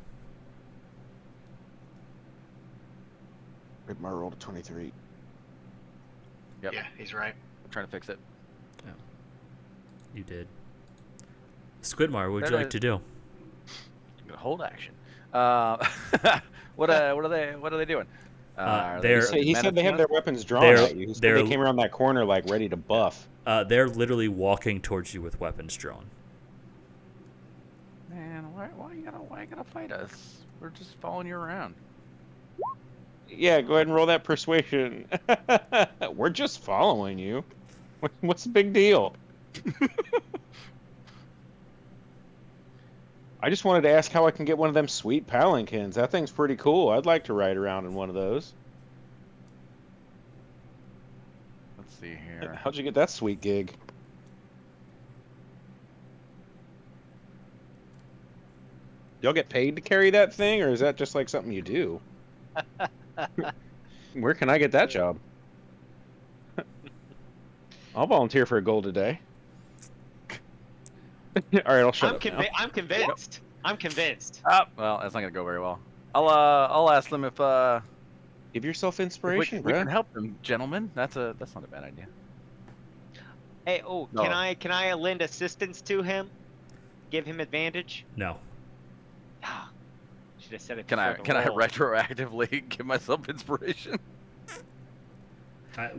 Ridmar rolled a 23. Yep. Yeah, he's right. I'm trying to fix it. You did. Squidmar, what would you like to do? I'm gonna hold action. What are they doing? Are they're- He said they have their weapons drawn They're- at you. He said they're- they came around that corner like ready to buff. They're literally walking towards you with weapons drawn. Man, why you gotta fight us? We're just following you around. Yeah, go ahead and roll that persuasion. We're just following you. What's the big deal? I just wanted to ask how I can get one of them sweet palanquins. That thing's pretty cool. I'd like to ride around in one of those. Let's see here. How'd you get that sweet gig? Y'all get paid to carry that thing, or is that just like something you do? Where can I get that job? I'll volunteer for a gold a day. All right, I'll shut up now. I'm convinced. I'm convinced. Well, that's not gonna go very well. I'll ask them if Give yourself we inspiration, can bro. help them, gentlemen. That's not a bad idea. Hey, oh, No. can I lend assistance to him? Give him advantage? No. Ah, should have said it. Can I before the roll. retroactively give myself inspiration?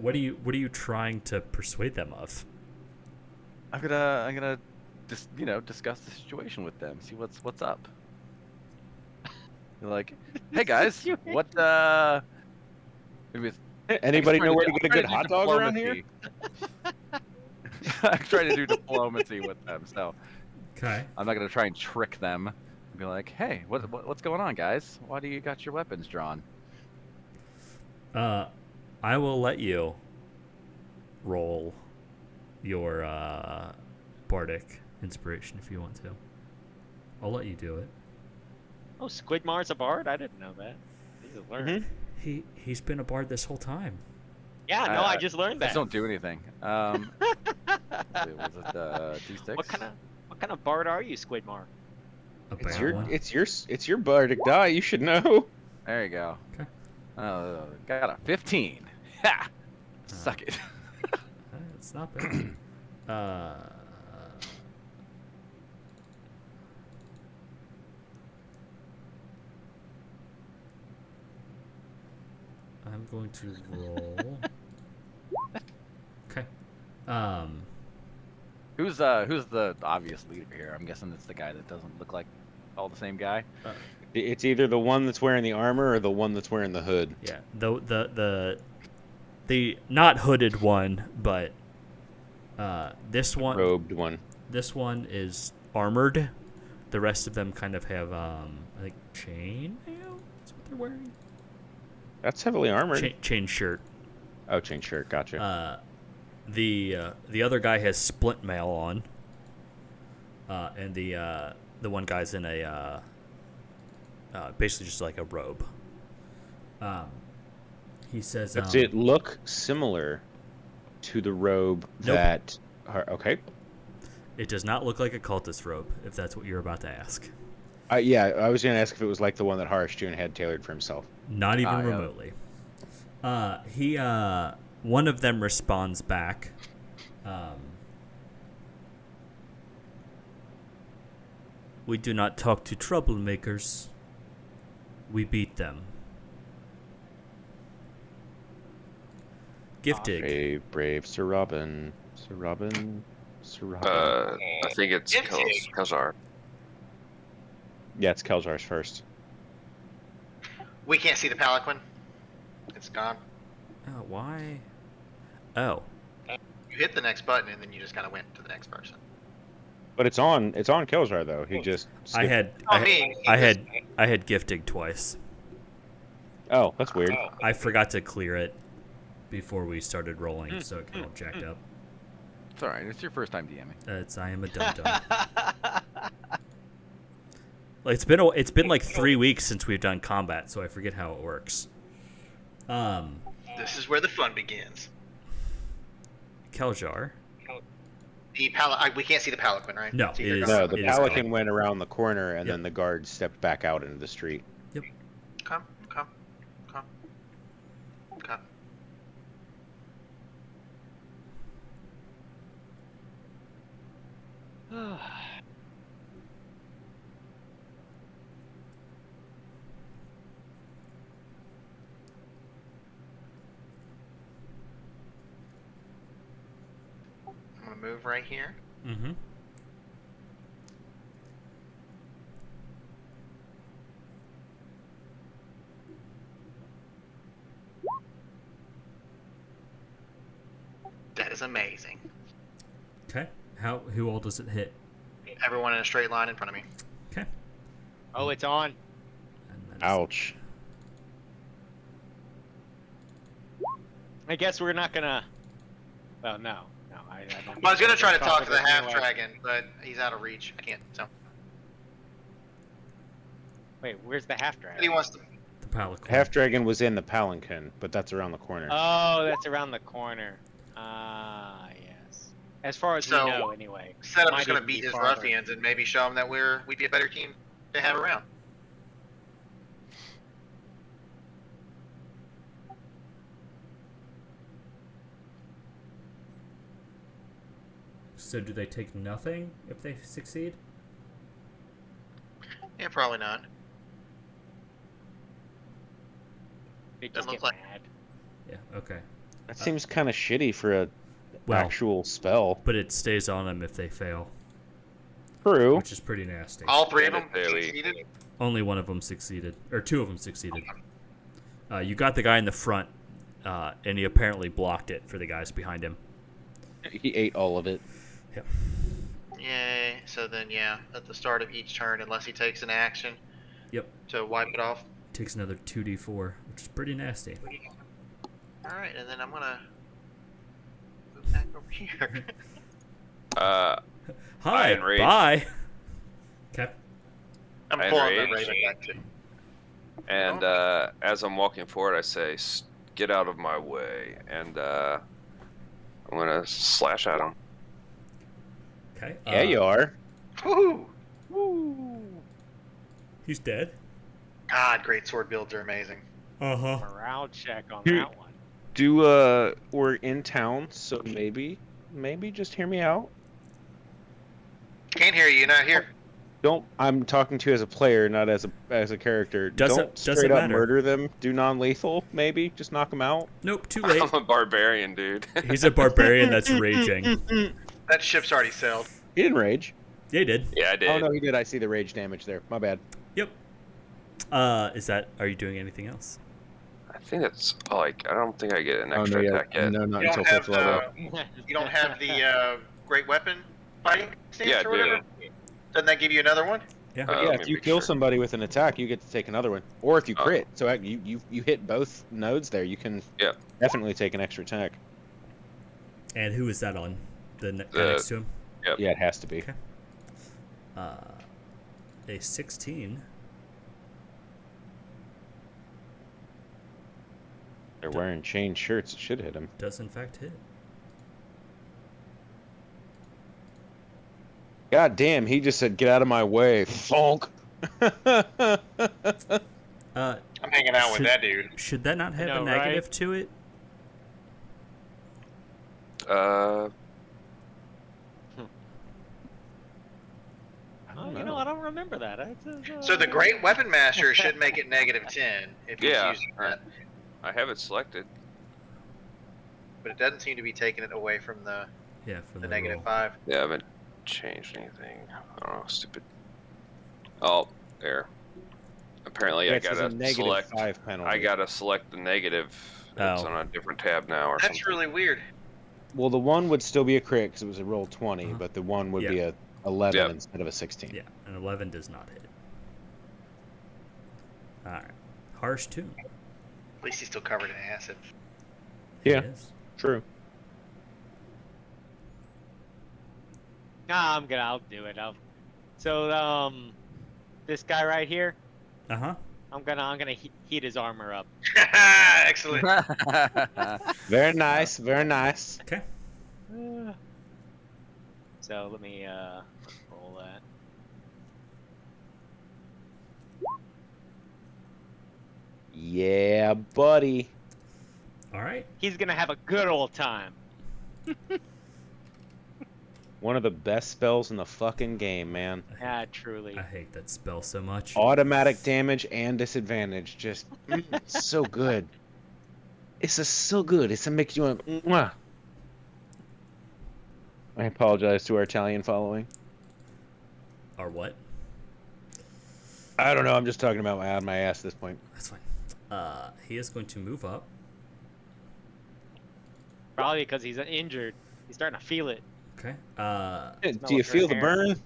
What are you trying to persuade them of? I'm gonna discuss the situation with them. See what's up. You're like, hey guys, what maybe Anybody know where to get a good hot dog around here? I'm trying to do diplomacy with them, so Okay. I'm not gonna try and trick them. I'll be like, hey, what's going on, guys? Why do you got your weapons drawn? I will let you roll your bardic inspiration if you want to. I'll let you do it. Oh, Squidmar's a bard? I didn't know that. He's a learn. He's been a bard this whole time. Yeah, no, I just learned I that. just don't do anything. Was it D6? What kind of bard are you, Squidmar? A It's bad your one. it's your bardic die. You should know. There you go. Okay. Got a 15. Ha! Suck it. It's not bad. I'm going to roll. Okay. Who's the obvious leader here? I'm guessing it's the guy that doesn't look like all the same guy. It's either the one that's wearing the armor or the one that's wearing the hood. Yeah. The not hooded one, but this one. Robed one. This one is armored. The rest of them kind of have I think chain mail. That's what they're wearing. That's heavily armored. Chain shirt. Oh, chain shirt. Gotcha. The other guy has splint mail on. And the one guy's in a basically just like a robe. He says, Does it look similar to the robe Nope. that? Okay. it does not look like a cultist robe, if that's what you're about to ask. Yeah, I was gonna ask if it was like the one that Harsh June had tailored for himself. Not even yeah. remotely. One of them responds back. We do not talk to troublemakers. We beat them. Giftig. Brave Sir Robin. Sir Robin. I think it's Giftig. Khazar. Yeah, it's Keljar's first. We can't see the palanquin. It's gone. Why? Oh. You hit the next button and then you just kind of went to the next person. But it's on Keljar though. He just I skipped- had Giftig twice. Oh, that's weird. I forgot to clear it before we started rolling, so it got all jacked up. It's all right. It's your first time DMing. I am a dum dum. It's been like 3 weeks since we've done combat, so I forget how it works. This is where the fun begins. Keljar. We can't see the palanquin, right? No, It's it either is- gone- No, the it Pelican went around the corner and Yep. then the guard stepped back out into the street. Come. gonna move right here. Mm-hmm. That is amazing. Okay. Who all does it hit? Everyone in a straight line in front of me. Okay. Oh, it's on. And then Ouch. I guess we're not gonna. Well, no. I don't. Well, I was gonna try to talk to the with half anyway. dragon, but he's out of reach. I can't. So Wait, where's the half he dragon? wants to. the palanquin. Half dragon was in the palanquin, but that's around the corner. Oh, that's around the corner. Ah, yes. As far as So, we know, anyway. Said I'm Might just gonna even be beat his farther. ruffians and maybe show him that we'd be a better team to have around. So do they take nothing if they succeed? Yeah, probably not. They just Doesn't get look like- mad. Yeah. Okay. That seems kind of shitty for a Well, actual spell. but it stays on them if they fail, True. which is pretty nasty. All three of Yeah, them daily. succeeded. Only one of them succeeded, or two of them succeeded. You got the guy in the front, and he apparently blocked it for the guys behind him. He ate all of it. Yay. So then, yeah, at the start of each turn, unless he takes an action Yep. to wipe it off. Takes another 2d4, which is pretty nasty. All right, and then I'm gonna move back over here. Hi. enrage. Bye. Okay. I'm I pulling that enrage. raven back too. And as I'm walking forward, I say, "Get out of my way!" And I'm gonna slash at him. Okay. Yeah, you are. Woohoo! He's dead. God, great sword builds are amazing. Uh-huh. Morale check on Dude. that one. We're in town, so maybe just hear me out. Can't hear you. You're not here. I'm talking to you as a player, not as a character. Doesn't Don't straight up matter. murder them. Do non-lethal, maybe. Just knock them out. Nope, too late. I'm a barbarian, dude. He's a barbarian that's raging. That ship's already sailed. He didn't rage. Yeah, he did. Yeah, I did. Oh no, he did. I see the rage damage there. My bad. Yep. Are you doing anything else? I think it's like I don't think I get an Oh extra no, attack yet. no, not You until don't have fifth level. you don't have the great weapon fighting stance Yeah, I or whatever. Doesn't that give you another one? Yeah. Uh, Yeah, let if me you make kill sure. somebody with an attack, you get to take another one. Or if you Oh. crit, so you hit both nodes there, you can Yep. definitely take an extra attack. And who is that on? The guy The- next to him? Yep. Yeah, it has to be. Okay. A 16. They're wearing chain shirts. It should hit him. Does in fact hit. God damn, he just said, "Get out of my way, Fonk." I'm hanging out with Should- that dude. Should that not have know, a negative to it? Oh, you know, I don't remember that. So the great weapon master should make it -10 if he's Yeah. using that, I have it selected. but it doesn't seem to be taking it away from the Yeah, from the roll. -5. Yeah, I haven't changed anything. I don't know, stupid. Oh, there. Apparently, Yeah, I it says a gotta negative select. 5 penalty. I gotta select the negative. It's Oh. on a different tab now, or That's something. really weird. Well, the one would still be a crit because it was a roll 20, Uh-huh. but the one would be Yeah. a 11 Yep. instead of a 16. Yeah, an 11 does not hit. Alright. Harsh tune. At least he's still covered in acid. Yeah. It is. True. Nah, I'll do it. So, this guy right here, Uh-huh. I'm gonna heat his armor up. Excellent. Very nice. Very nice. Okay. So let me roll that. Yeah, buddy. Alright. He's gonna have a good old time. One of the best spells in the fucking game, man. Yeah, truly. I hate that spell so much. Automatic damage and disadvantage. Just so good. It's just so good. It's a make you want. Mwah. I apologize to our Italian following. Or what? I don't know. I'm just talking about my ass at this point. That's fine. He is going to move up. Probably because he's injured. He's starting to feel it. Okay. Do you feel the hair. burn?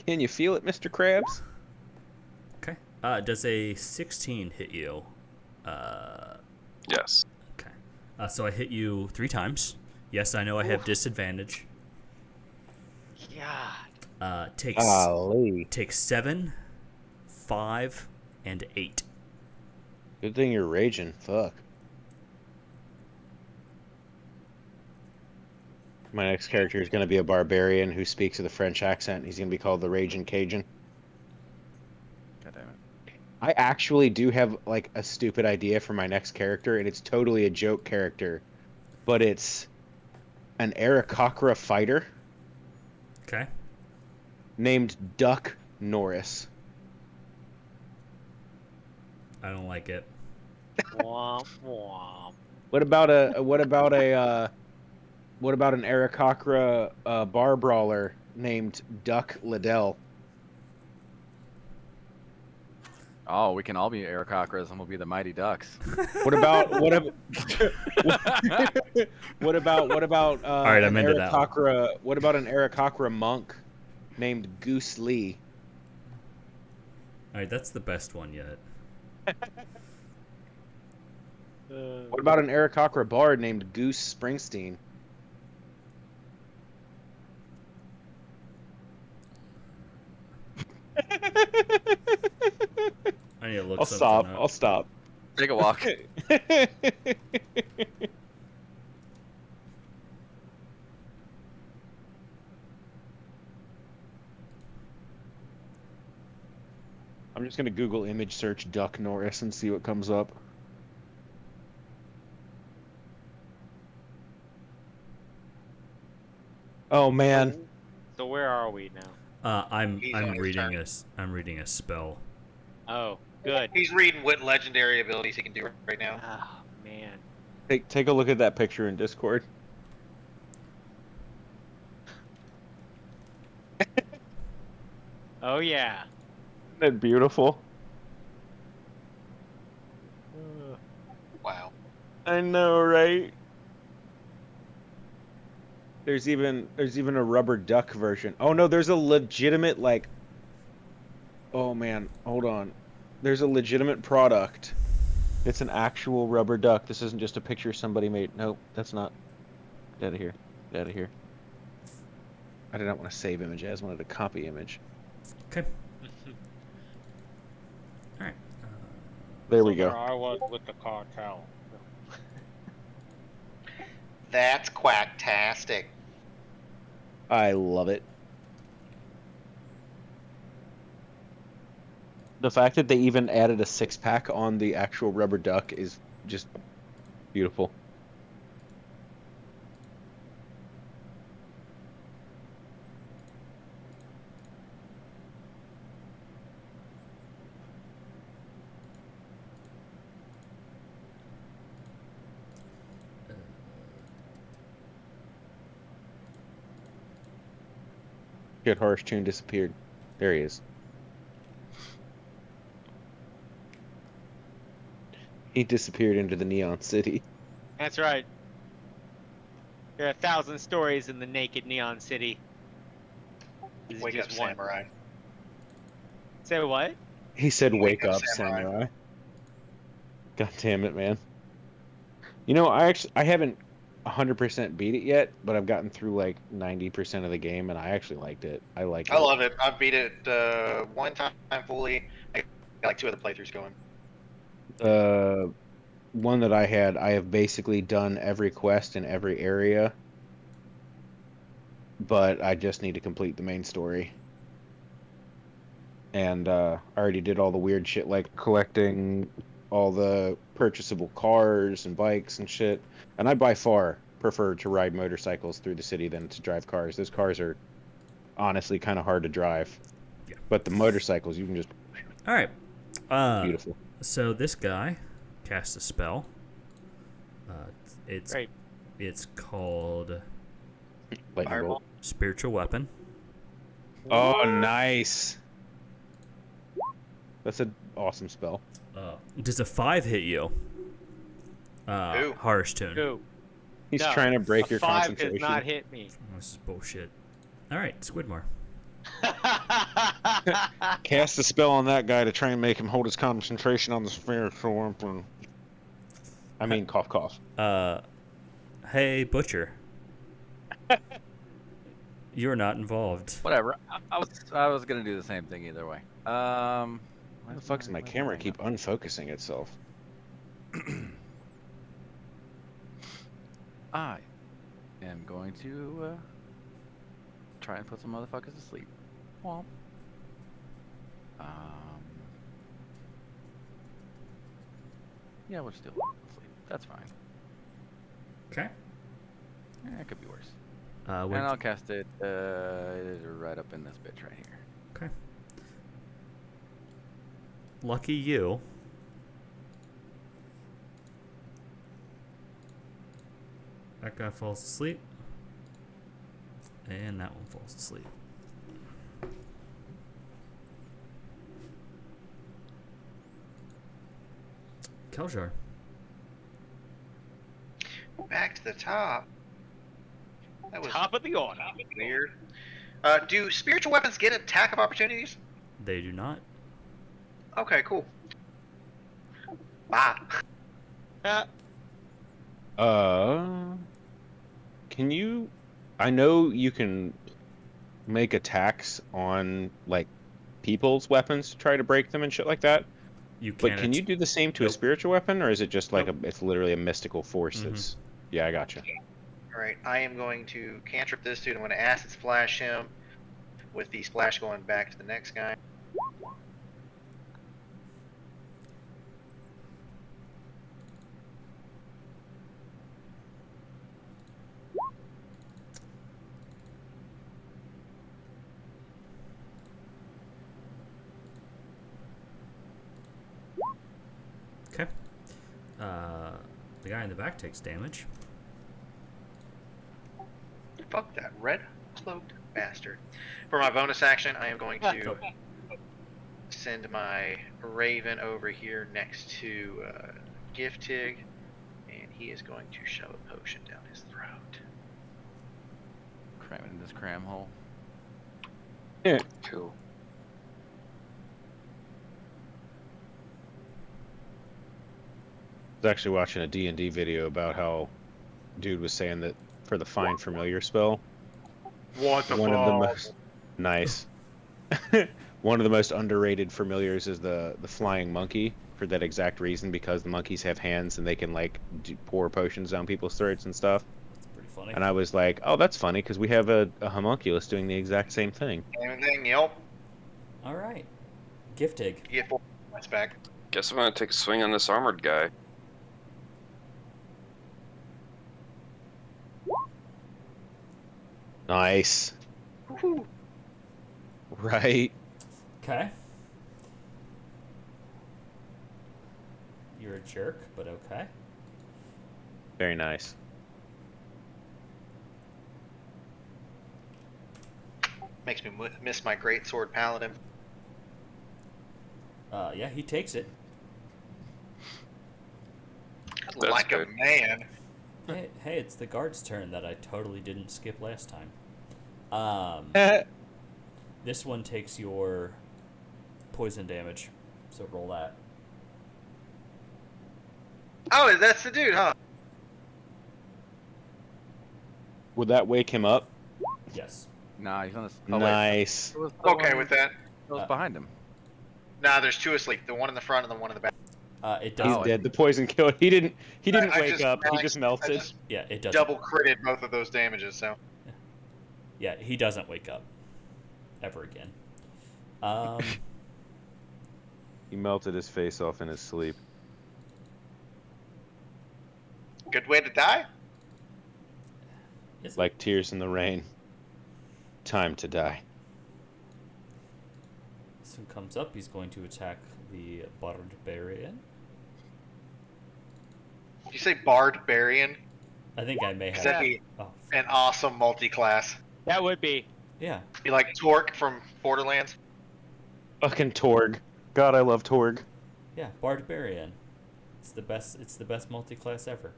Can you feel it, Mr. Krabs? Okay. Does a 16 hit you? Yes. Okay. So I hit you 3 times. Yes, I know I have disadvantage. God. Takes 7, 5, and 8. Good thing you're raging. Fuck. My next character is going to be a barbarian who speaks with a French accent. He's going to be called the Raging Cajun. God damn it. I actually do have like a stupid idea for my next character, and it's totally a joke character, but it's an Aarakocra fighter Okay. named Duck Norris. I don't like it. Womp womp. What about an Aarakocra bar brawler named Duck Liddell? Oh, we can all be Aarakocras and we'll be the Mighty Ducks. What about what about All right, I'm an into that one. Aarakocra? What about an Aarakocra monk named Goose Lee? All right, that's the best one yet. What about an Aarakocra bard named Goose Springsteen? I need to look I'll something stop. up. I'll stop. Take a walk. I'm just gonna Google image search Duck Norris and see what comes up. Oh man, So where are we now? I'm He's on his reading turn. I'm reading a spell. Oh, good. He's reading what legendary abilities he can do right now. Oh man. take a look at that picture in Discord. Oh yeah. Isn't that beautiful? Wow. I know, right? There's even a rubber duck version. Oh no, there's a legitimate like. Oh man, hold on. There's a legitimate product. It's an actual rubber duck. This isn't just a picture somebody made. Nope, that's not. Get out of here. Get out of here. I did not want to save image. I just wanted to copy image. Okay. All right. There we go. I was with the cartel. That's quacktastic. I love it. The fact that they even added a 6-pack on the actual rubber duck is just beautiful. Shit, Harsh Tune disappeared. There he is. He disappeared into the Neon City. That's right. There are 1,000 stories in the naked neon city. This is Wake up, just one. samurai. Say what? He said, "Wake Wake up, up, samurai." samurai." God damn it, man. You know, I haven't 100% beat it yet, but I've gotten through like 90% of the game, and I actually liked it. I like it. I love it. I beat it one time fully. I got like 2 other playthroughs going. One that I had, I have basically done every quest in every area, but I just need to complete the main story. And I already did all the weird shit like collecting all the purchasable cars and bikes and shit. And I by far prefer to ride motorcycles through the city than to drive cars. Those cars are honestly kind of hard to drive. Yeah. But the motorcycles, you can just All right. beautiful. So this guy casts a spell. It's Great. it's called Lightning Fireball. bolt. Spiritual weapon. Oh, nice. That's an awesome spell. Does a 5 hit you? Who? Harsh Tune. Who? He's No, trying to break a your 5 concentration. does not hit me. This is bullshit. All right, Squidmore. Cast a spell on that guy to try and make him hold his concentration on the spiritual weapon. I mean, cough, cough. Hey, Butcher. You're not involved. Whatever. I was gonna do the same thing either way. Why the fuck does my camera keep unfocusing itself? I am going to try and put some motherfuckers to sleep. Womp. Yeah, we'll just do sleep. That's fine. Okay. It could be worse. When And I'll cast it right up in this bitch right here. Okay. Lucky you. That guy falls asleep. And that one falls asleep. Keljar. Back to the top. That was Top of the order. weird. Do spiritual weapons get attack of opportunities? They do not. Okay, cool. Ah. Can you? I know you can make attacks on like people's weapons to try to break them and shit like that. You But can't. can you do the same to a Nope. spiritual weapon, or is it just like Nope. it's literally a mystical force Mhm. that's? Yeah, I gotcha. Alright, I am going to cantrip this dude. I'm going to acid splash him with the splash going back to the next guy. Okay. The guy in the back takes damage. Fuck that red cloaked bastard. For my bonus action, I am going to send my Raven over here next to Giftig, and he is going to shove a potion down his throat. Cram it in this cram hole. Cool. I was actually watching a D&D video about how dude was saying that for the Find Familiar spell, What the one of the most nice, one of the most underrated familiars is the flying monkey for that exact reason, because the monkeys have hands and they can like pour potions down people's throats and stuff. That's pretty funny. And I was like, oh, that's funny because we have a homunculus doing the exact same thing. Same thing, yep. All right. Giftig. You get 4 points back. Guess I'm gonna take a swing on this armored guy. Nice. Woohoo. Right. Okay. You're a jerk, but okay. Very nice. Makes me miss my great sword paladin. Yeah, he takes it. That's Like good. a man. Hey, it's the guard's turn that I totally didn't skip last time. This one takes your poison damage, so roll that. Oh, that's the dude, huh? Would that wake him up? Yes. Nah, he's on this. Nice. Okay with that. Who's behind him? Nah, there's 2 asleep. The one in the front and the one in the back. It He's does. Oh, dead. The poison killed. He didn't I wake just up. He realized- just I melted. just Yeah, it does. double critted both of those damages, so. Yeah, he doesn't wake up ever again. He melted his face off in his sleep. Good way to die? Is it? Like tears in the rain. Time to die. This one comes up. He's going to attack the barbarian. You say barbarian? I think I may have. That'd be Oh, an awesome multi-class. That would be. yeah. Be like Torque from Borderlands. Fucking Torg. God, I love Torg. Yeah, Barbarian. It's the best. It's the best multi-class ever.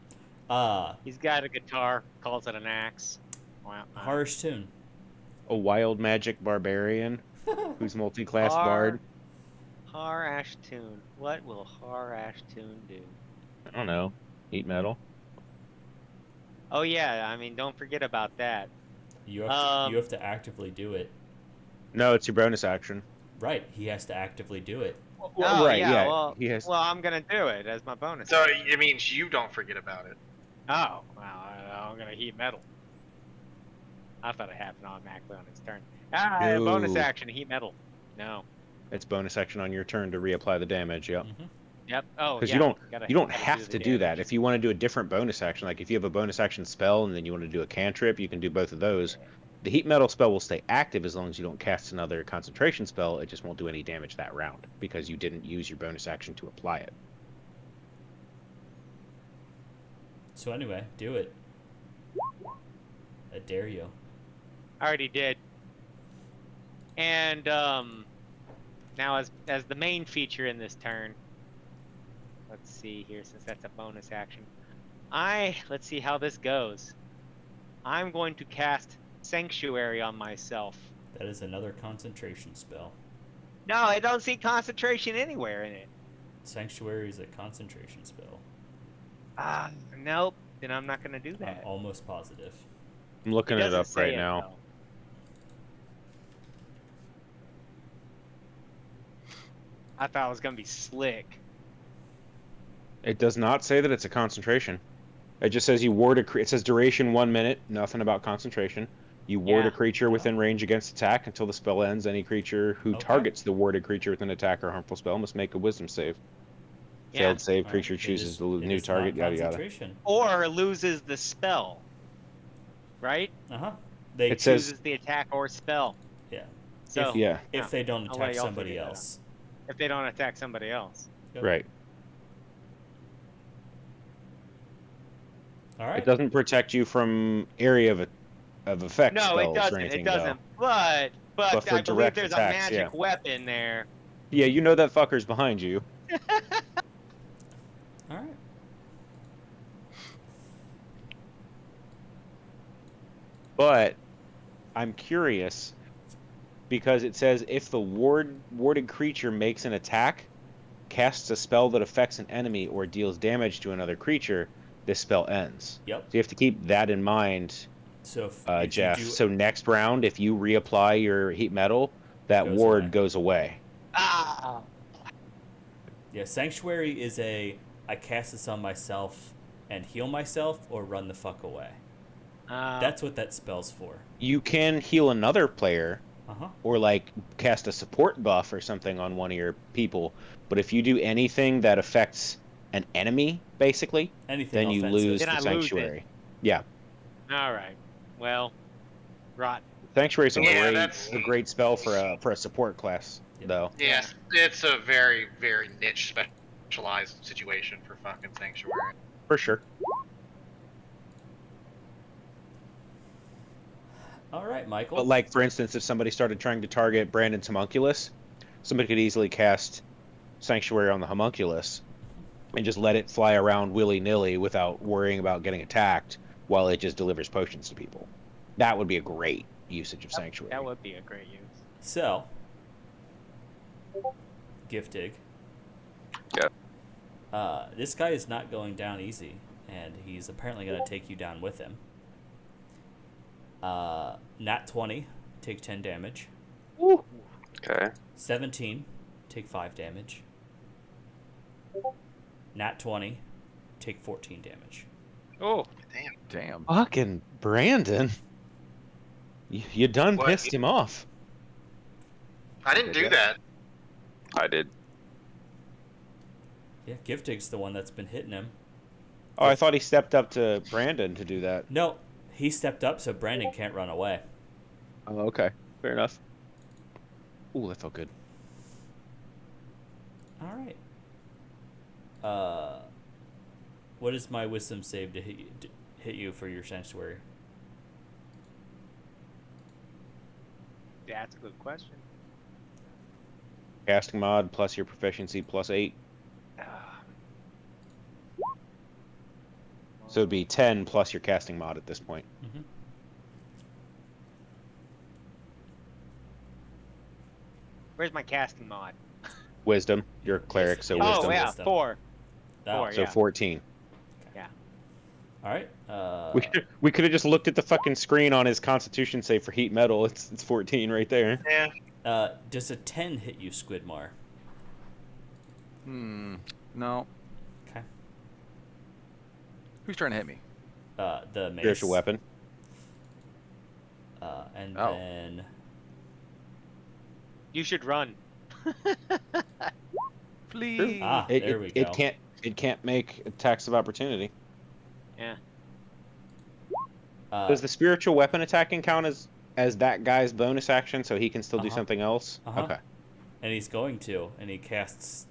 He's got a guitar, calls it an axe. Wow. Harsh tune. A wild magic barbarian who's multi-class bard. Har Ashtun. What will Har Ashtun do? I don't know. Heat metal. Oh yeah, I mean, don't forget about that. You have to actively do it. No, it's your bonus action. Right. He has to actively do it. Oh, right, yeah, yeah. Well, He has. well, I'm gonna do it as my bonus. So it means you don't forget about it. Oh, well, I'm gonna heat metal. I thought it happened automatically on his turn. Bonus No. action, heat metal. No. It's bonus action on your turn to reapply the damage. Yep. Mm-hmm. Yep. Oh, Because yeah. you don't gotta have the to do that. damage. If you want to do a different bonus action, like if you have a bonus action spell and then you want to do a cantrip, you can do both of those. The heat metal spell will stay active as long as you don't cast another concentration spell. It just won't do any damage that round because you didn't use your bonus action to apply it. So anyway, do it. I dare you. I already did. And now as the main feature in this turn, let's see here, since that's a bonus action. Let's see how this goes. I'm going to cast Sanctuary on myself. That is another concentration spell. No, I don't see concentration anywhere in it. Sanctuary is a concentration spell. Nope. Then I'm not gonna do I'm that. almost positive. I'm looking it doesn't up say right it, now. though. I thought it was gonna be slick. It does not say that it's a concentration. It just says you ward it says duration 1 minute. Nothing about concentration. You ward a Yeah. creature within range against attack until the spell ends. Any creature who Okay. targets the warded creature with an attack or harmful spell must make a wisdom save. Yeah. Failed save, Alright, creature it chooses is- the it new is target, not yada yada. concentration. Or loses the spell. Right? Uh-huh. They It says- Chooses the attack or spell. Yeah. So Yeah, If they don't I'll let attack y'all somebody figure that out. else. if they don't attack somebody else. Yep. right. All right. It doesn't protect you from area of effect No, spells it doesn't. or anything, It doesn't. But But for I believe direct there's attacks, a magic yeah. weapon there. though. Yeah, you know that fucker's behind you. All right. But I'm curious because it says if the warded creature makes an attack, casts a spell that affects an enemy, or deals damage to another creature, this spell ends. Yep. So you have to keep that in mind, So if you Jeff. do- So next round, if you reapply your heat metal, that Goes ward away. goes away. Ah. Yeah, Sanctuary is I cast this on myself and heal myself or run the fuck away. That's what that spell's for. You can heal another player, Uh-huh. or like cast a support buff or something on one of your people. But if you do anything that affects an enemy, basically, Anything then you offensive. lose Then the I lose it. sanctuary. Yeah, All right. Well, rot. sanctuary is Yeah, a great spell for a support class, Yep. though. Yes, it's a very, very niche specialized situation for fucking Sanctuary. For sure. All right, Michael. But like, for instance, if somebody started trying to target Brandon's homunculus, somebody could easily cast sanctuary on the homunculus and just let it fly around willy-nilly without worrying about getting attacked while it just delivers potions to people. That would be a great usage of sanctuary. That would be a great use. So, Giftig. Yeah. This guy is not going down easy, and he's apparently going to take you down with him. Nat 20, take 10 damage. Okay. 17, take 5 damage. Nat 20, take 14 damage. Oh, Damn. Fucking Brandon. You done What? pissed him off. I didn't do that. I did. Yeah, Giftig's the one that's been hitting him. Oh, I thought he stepped up to Brandon to do that. No, he stepped up so Brandon can't run away. Oh, okay. Fair enough. Ooh, that felt good. All right. What is my wisdom save to hit you? hit you for your sanctuary? Yeah, that's a good question. Casting mod plus your proficiency plus 8. So it'd be 10 plus your casting mod at this point. Mm-hmm. Where's my casting mod? Wisdom. You're a cleric, so Yeah, wisdom. Oh yeah, Wisdom. 4. Oh, 4, So yeah. 14. all right. We could have just looked at the fucking screen on his Constitution save for heat metal. It's 14 right there. Yeah. Does a 10 hit you, Squidmar? No. Okay. Who's trying to hit me? The mace. Spiritual weapon. And Oh. then You should run. Flee. there we go. It can't make attacks of opportunity. Yeah. Does the spiritual weapon attacking count as that guy's bonus action, so he can still do something else? Uh-huh. Okay. And he's going to, and he casts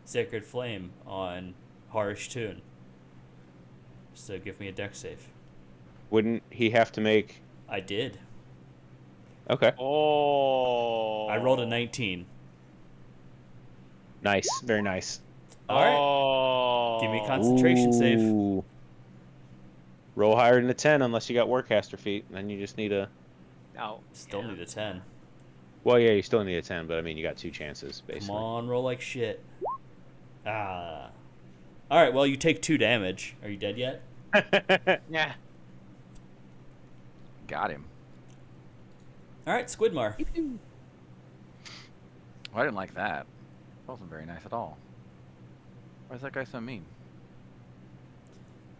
Sacred Flame on Harsh Tune. So give me a dex save. Wouldn't he have to make? I did. Okay. Oh. I rolled a 19. Nice. Very nice. All right. Oh. Give me a concentration save. Ooh. Roll higher than a 10 unless you got Warcaster feat. Then you just need a. Oh. Still need a 10. Well, yeah, you still need a 10, but I mean, you got 2 chances, Come basically. on, roll like shit. All right, well, you take 2 damage. Are you dead yet? Yeah. Got him. All right, Squidmar. Well, I didn't like that. That wasn't very nice at all. Why is that guy so mean?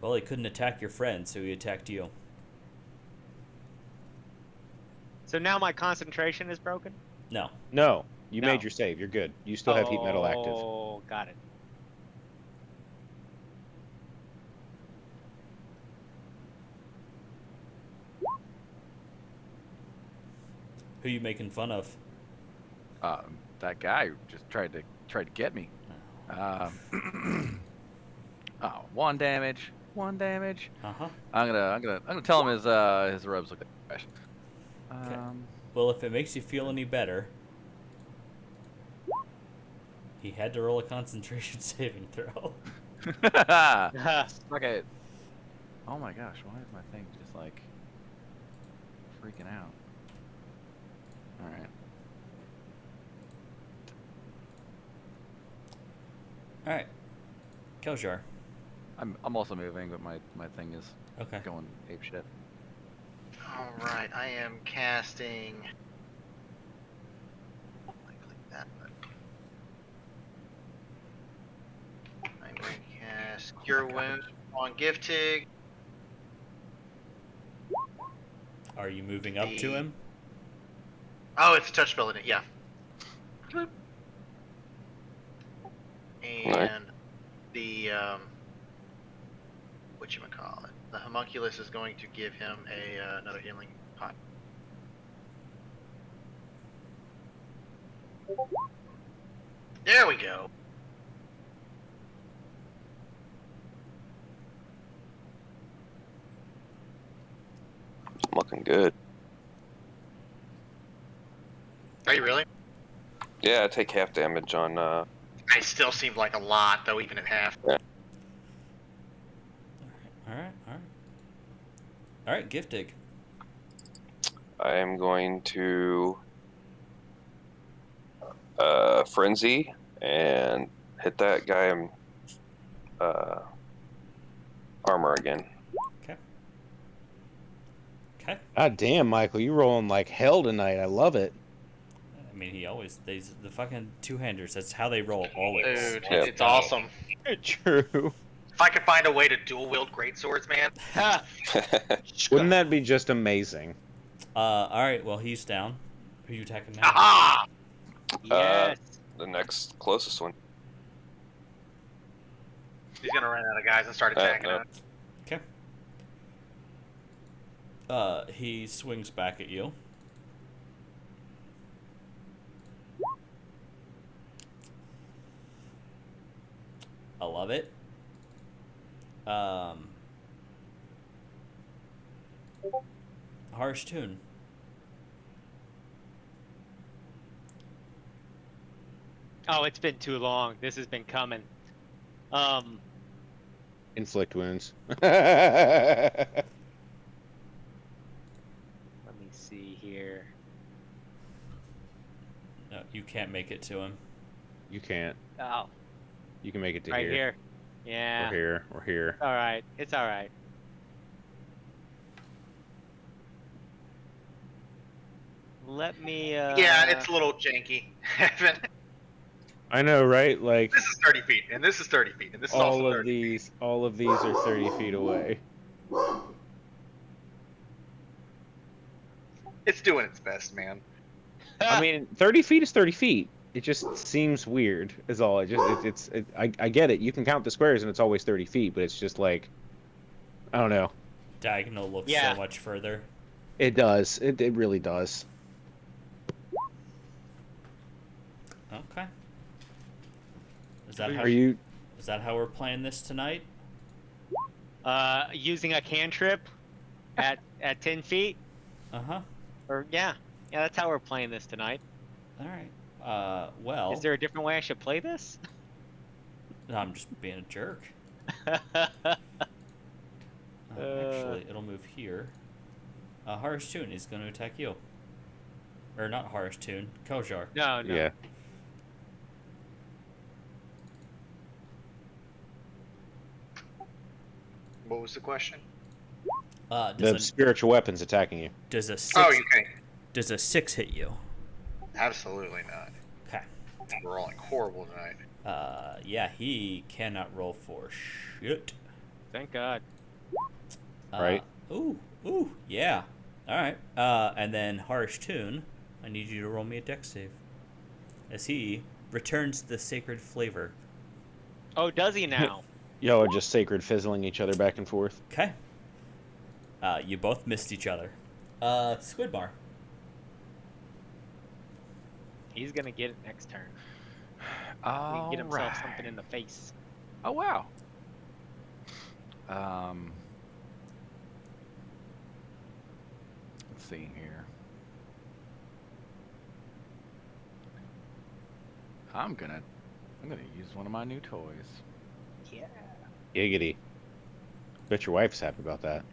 Well, he couldn't attack your friend, so he attacked you. So now my concentration is broken? No. No, you No. made your save. You're good. You still have heat metal active. Oh, got it. Who you making fun of? That guy who just tried to get me. Oh, 1 damage. 1 damage. Uh-huh. I'm gonna tell him his robes look like trash. Okay. Well, if it makes you feel any better, he had to roll a concentration saving throw. Okay. Oh my gosh, why is my thing just like freaking out? All right. All right. Keljar. I'm also moving, but my thing is Okay. going ape shit. All right, I am casting. I click that button. I'm going to cast Cure Wound on Giftig. Are you moving up to him? Oh, it's a touch spell in it, yeah. And the whatchamacallit, the homunculus is going to give him another healing pot. There we go. Looking good. Are you really? Yeah, I take half damage on. I still seemed like a lot, though, even at half. All right. All right, Giftig. I am going to frenzy and hit that guy in armor again. Okay. God damn, Michael, you rolling like hell tonight. I love it. I mean, the fucking two-handers, that's how they roll always. Dude, Yeah. it's awesome. True. If I could find a way to dual wield greatswords, man. Wouldn't that be just amazing? All right, well, he's down. Who are you attacking now? Aha! Yes. The next closest one. He's gonna run out of guys and start attacking no. us. Okay. He swings back at you. I love it. Harsh tune. Oh, it's been too long. This has been coming. Inflict wounds. Let me see here. No, you can't make it to him. You can't. Oh, You can make it to right here. here. Yeah. Or here. Or here. All right. It's all right. Let me. Yeah, it's a little janky. Evan. I know, right? Like This is 30 feet, and this is 30 feet, and this is also 30 feet. all of these are 30 feet away. It's doing its best, man. I mean, 30 feet is 30 feet. It just seems weird, is all. I get it. You can count the squares, and it's always 30 feet, but it's just like, I don't know. Diagonal looks Yeah. so much further. It does. It really does. Okay. Is that how? Are you? Is that how we're playing this tonight? Using a cantrip at 10 feet. Uh huh. Or yeah, that's how we're playing this tonight. All right. Well. Is there a different way I should play this? No, I'm just being a jerk. Uh, Actually, it'll move here. Harsh Tune is going to attack you. Or not Harsh Tune, Kojar. no. Yeah. What was the question? Does The a, spiritual weapons attacking you. does a six Oh, you can. does a 6 hit you? Absolutely not. Okay. We're rolling horrible tonight. Yeah, he cannot roll for shit. Thank God. Right. Ooh, yeah. All right. And then Harsh Tune, I need you to roll me a dex save, as he returns the sacred flavor. Oh, does he now? Y'all are just sacred fizzling each other back and forth. Okay. You both missed each other. Squidbar. He's gonna get it next turn. He All can get himself right. something in the face. Oh wow. Let's see here. I'm gonna use one of my new toys. Yeah. Giggity. Bet your wife's happy about that.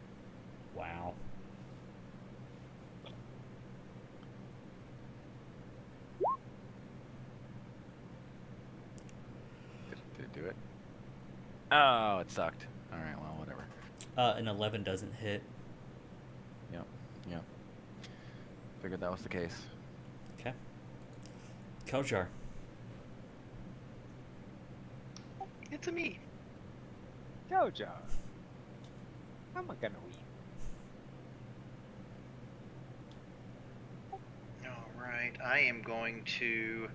Wow. Did it do it? Oh, it sucked. All right, well, whatever. An 11 doesn't hit. Yep. Figured that was the case. Okay. Kojar. It's a me. Jojo. How am I gonna win? Alright, I am going to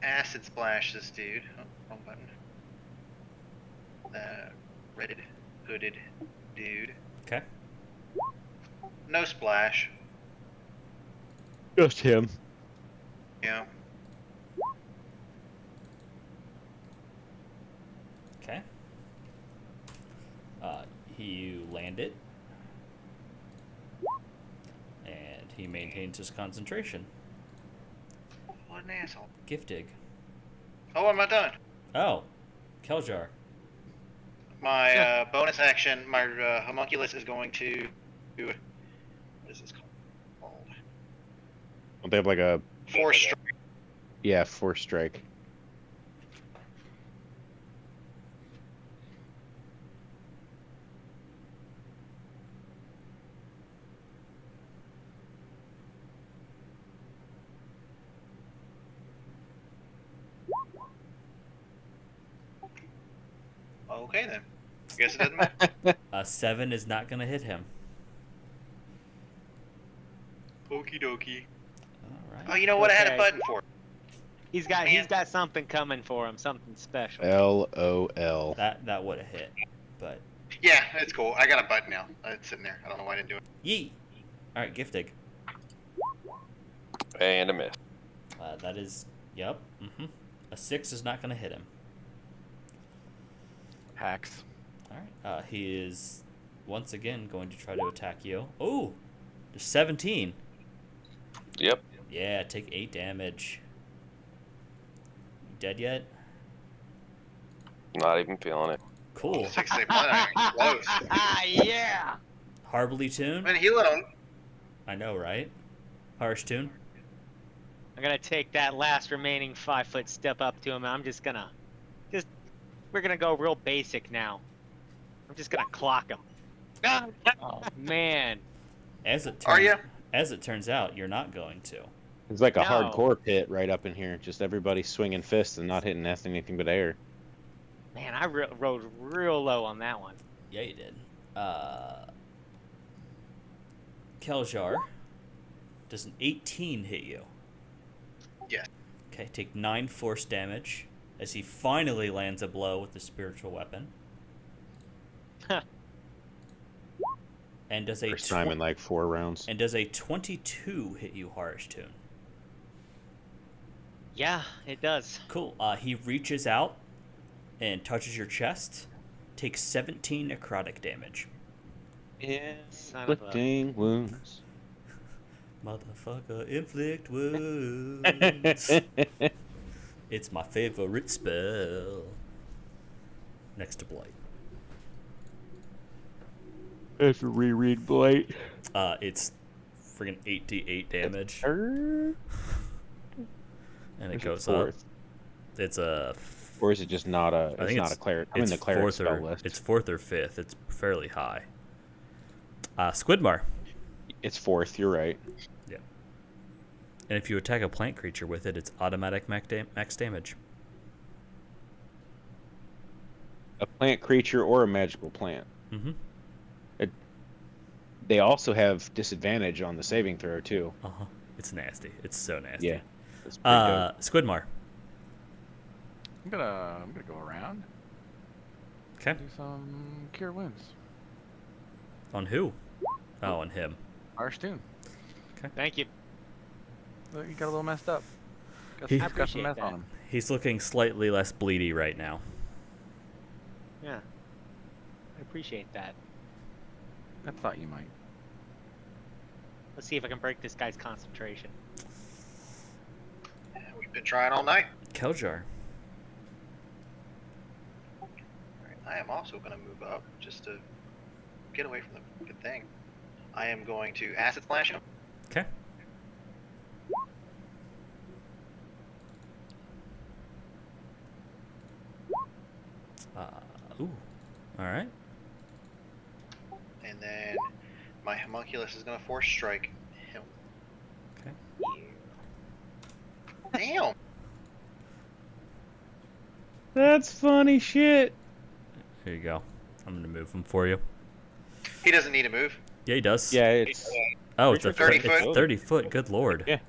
acid splash this dude. Oh, wrong button. Red hooded dude. Okay. No splash. Just him. Yeah. Okay. You land it. And he maintains his concentration. What an asshole. Gift dig. Oh, I'm not done. Oh. Keljar. My bonus action, my homunculus is going to. What is this called? Don't they have like a Force strike. force strike? Okay then. I guess it doesn't matter. A 7 is not going to hit him. Okie dokie. All Oh, right. you know what? I had a Okay. button for it. He's got something coming for him, something special. LOL. That would have hit. But Yeah, it's cool. I got a button now. It's sitting there. I don't know why I didn't do it. yee. All right, gift dig. And a miss. That is, yep. A 6 is not going to hit him. Hacks. All right. He is once again going to try to attack you. Oh, there's 17. Yep. Yeah, take 8 damage. You dead yet? Not even feeling it. Cool. It's like say mine are close. Yeah. Harbly tune? I mean, he let him. I know, right? Harsh tune? I'm gonna take that last remaining 5-foot step up to him. And I'm just gonna, we're gonna go real basic now. I'm just gonna clock him. Oh man. As it Are turns, ya? As it turns out, you're not going to. It's like a No. hardcore pit right up in here. Just everybody swinging fists and not hitting anything but air. Man, I rode real low on that one. Yeah, you did. Keljar, does an 18 hit you? Yes. Okay, take 9 force damage as he finally lands a blow with the spiritual weapon. And does a First time in like 4 rounds. and does a 22 hit you, Harsh Tune? Yeah, it does. Cool. He reaches out and touches your chest. Takes 17 necrotic damage. Son of a... Inflicting wounds. Motherfucker, inflict wounds. It's my favorite spell. Next to Blight. If you reread Blight. It's friggin' 8d8 damage. And it Is it goes up. fourth? It's a. Or is it just not a? I It's think not a cleric. I'm in it's the cleric fourth spell or list. it's 4th or 5th. It's fairly high. Squidmar. It's 4th. You're right. Yeah. And if you attack a plant creature with it, it's automatic max damage. A plant creature or a magical plant. Mm-hmm. They also have disadvantage on the saving throw too. Uh-huh. It's nasty. It's so nasty. Yeah. That's pretty dope. Squidmar. I'm gonna go around. Okay. Do some cure wounds. On who? Oh, on him. Harsh tune. Thank you. Look, he got a little messed up. Got He- some, I got some appreciate meth that. on him. He's looking slightly less bleedy right now. Yeah. I appreciate that. I thought you might. Let's see if I can break this guy's concentration. We've been trying all night. Keljar. Alright, I am also going to move up just to get away from the good thing. I am going to acid splash him. Okay. Ooh. All right. And then my homunculus is going to force strike him. Okay. Damn! That's funny shit. Here you go. I'm gonna move him for you. He doesn't need to move. Yeah, he does. Yeah, it's Oh, it's a 30 it's foot. 30 foot. Good lord. Yeah.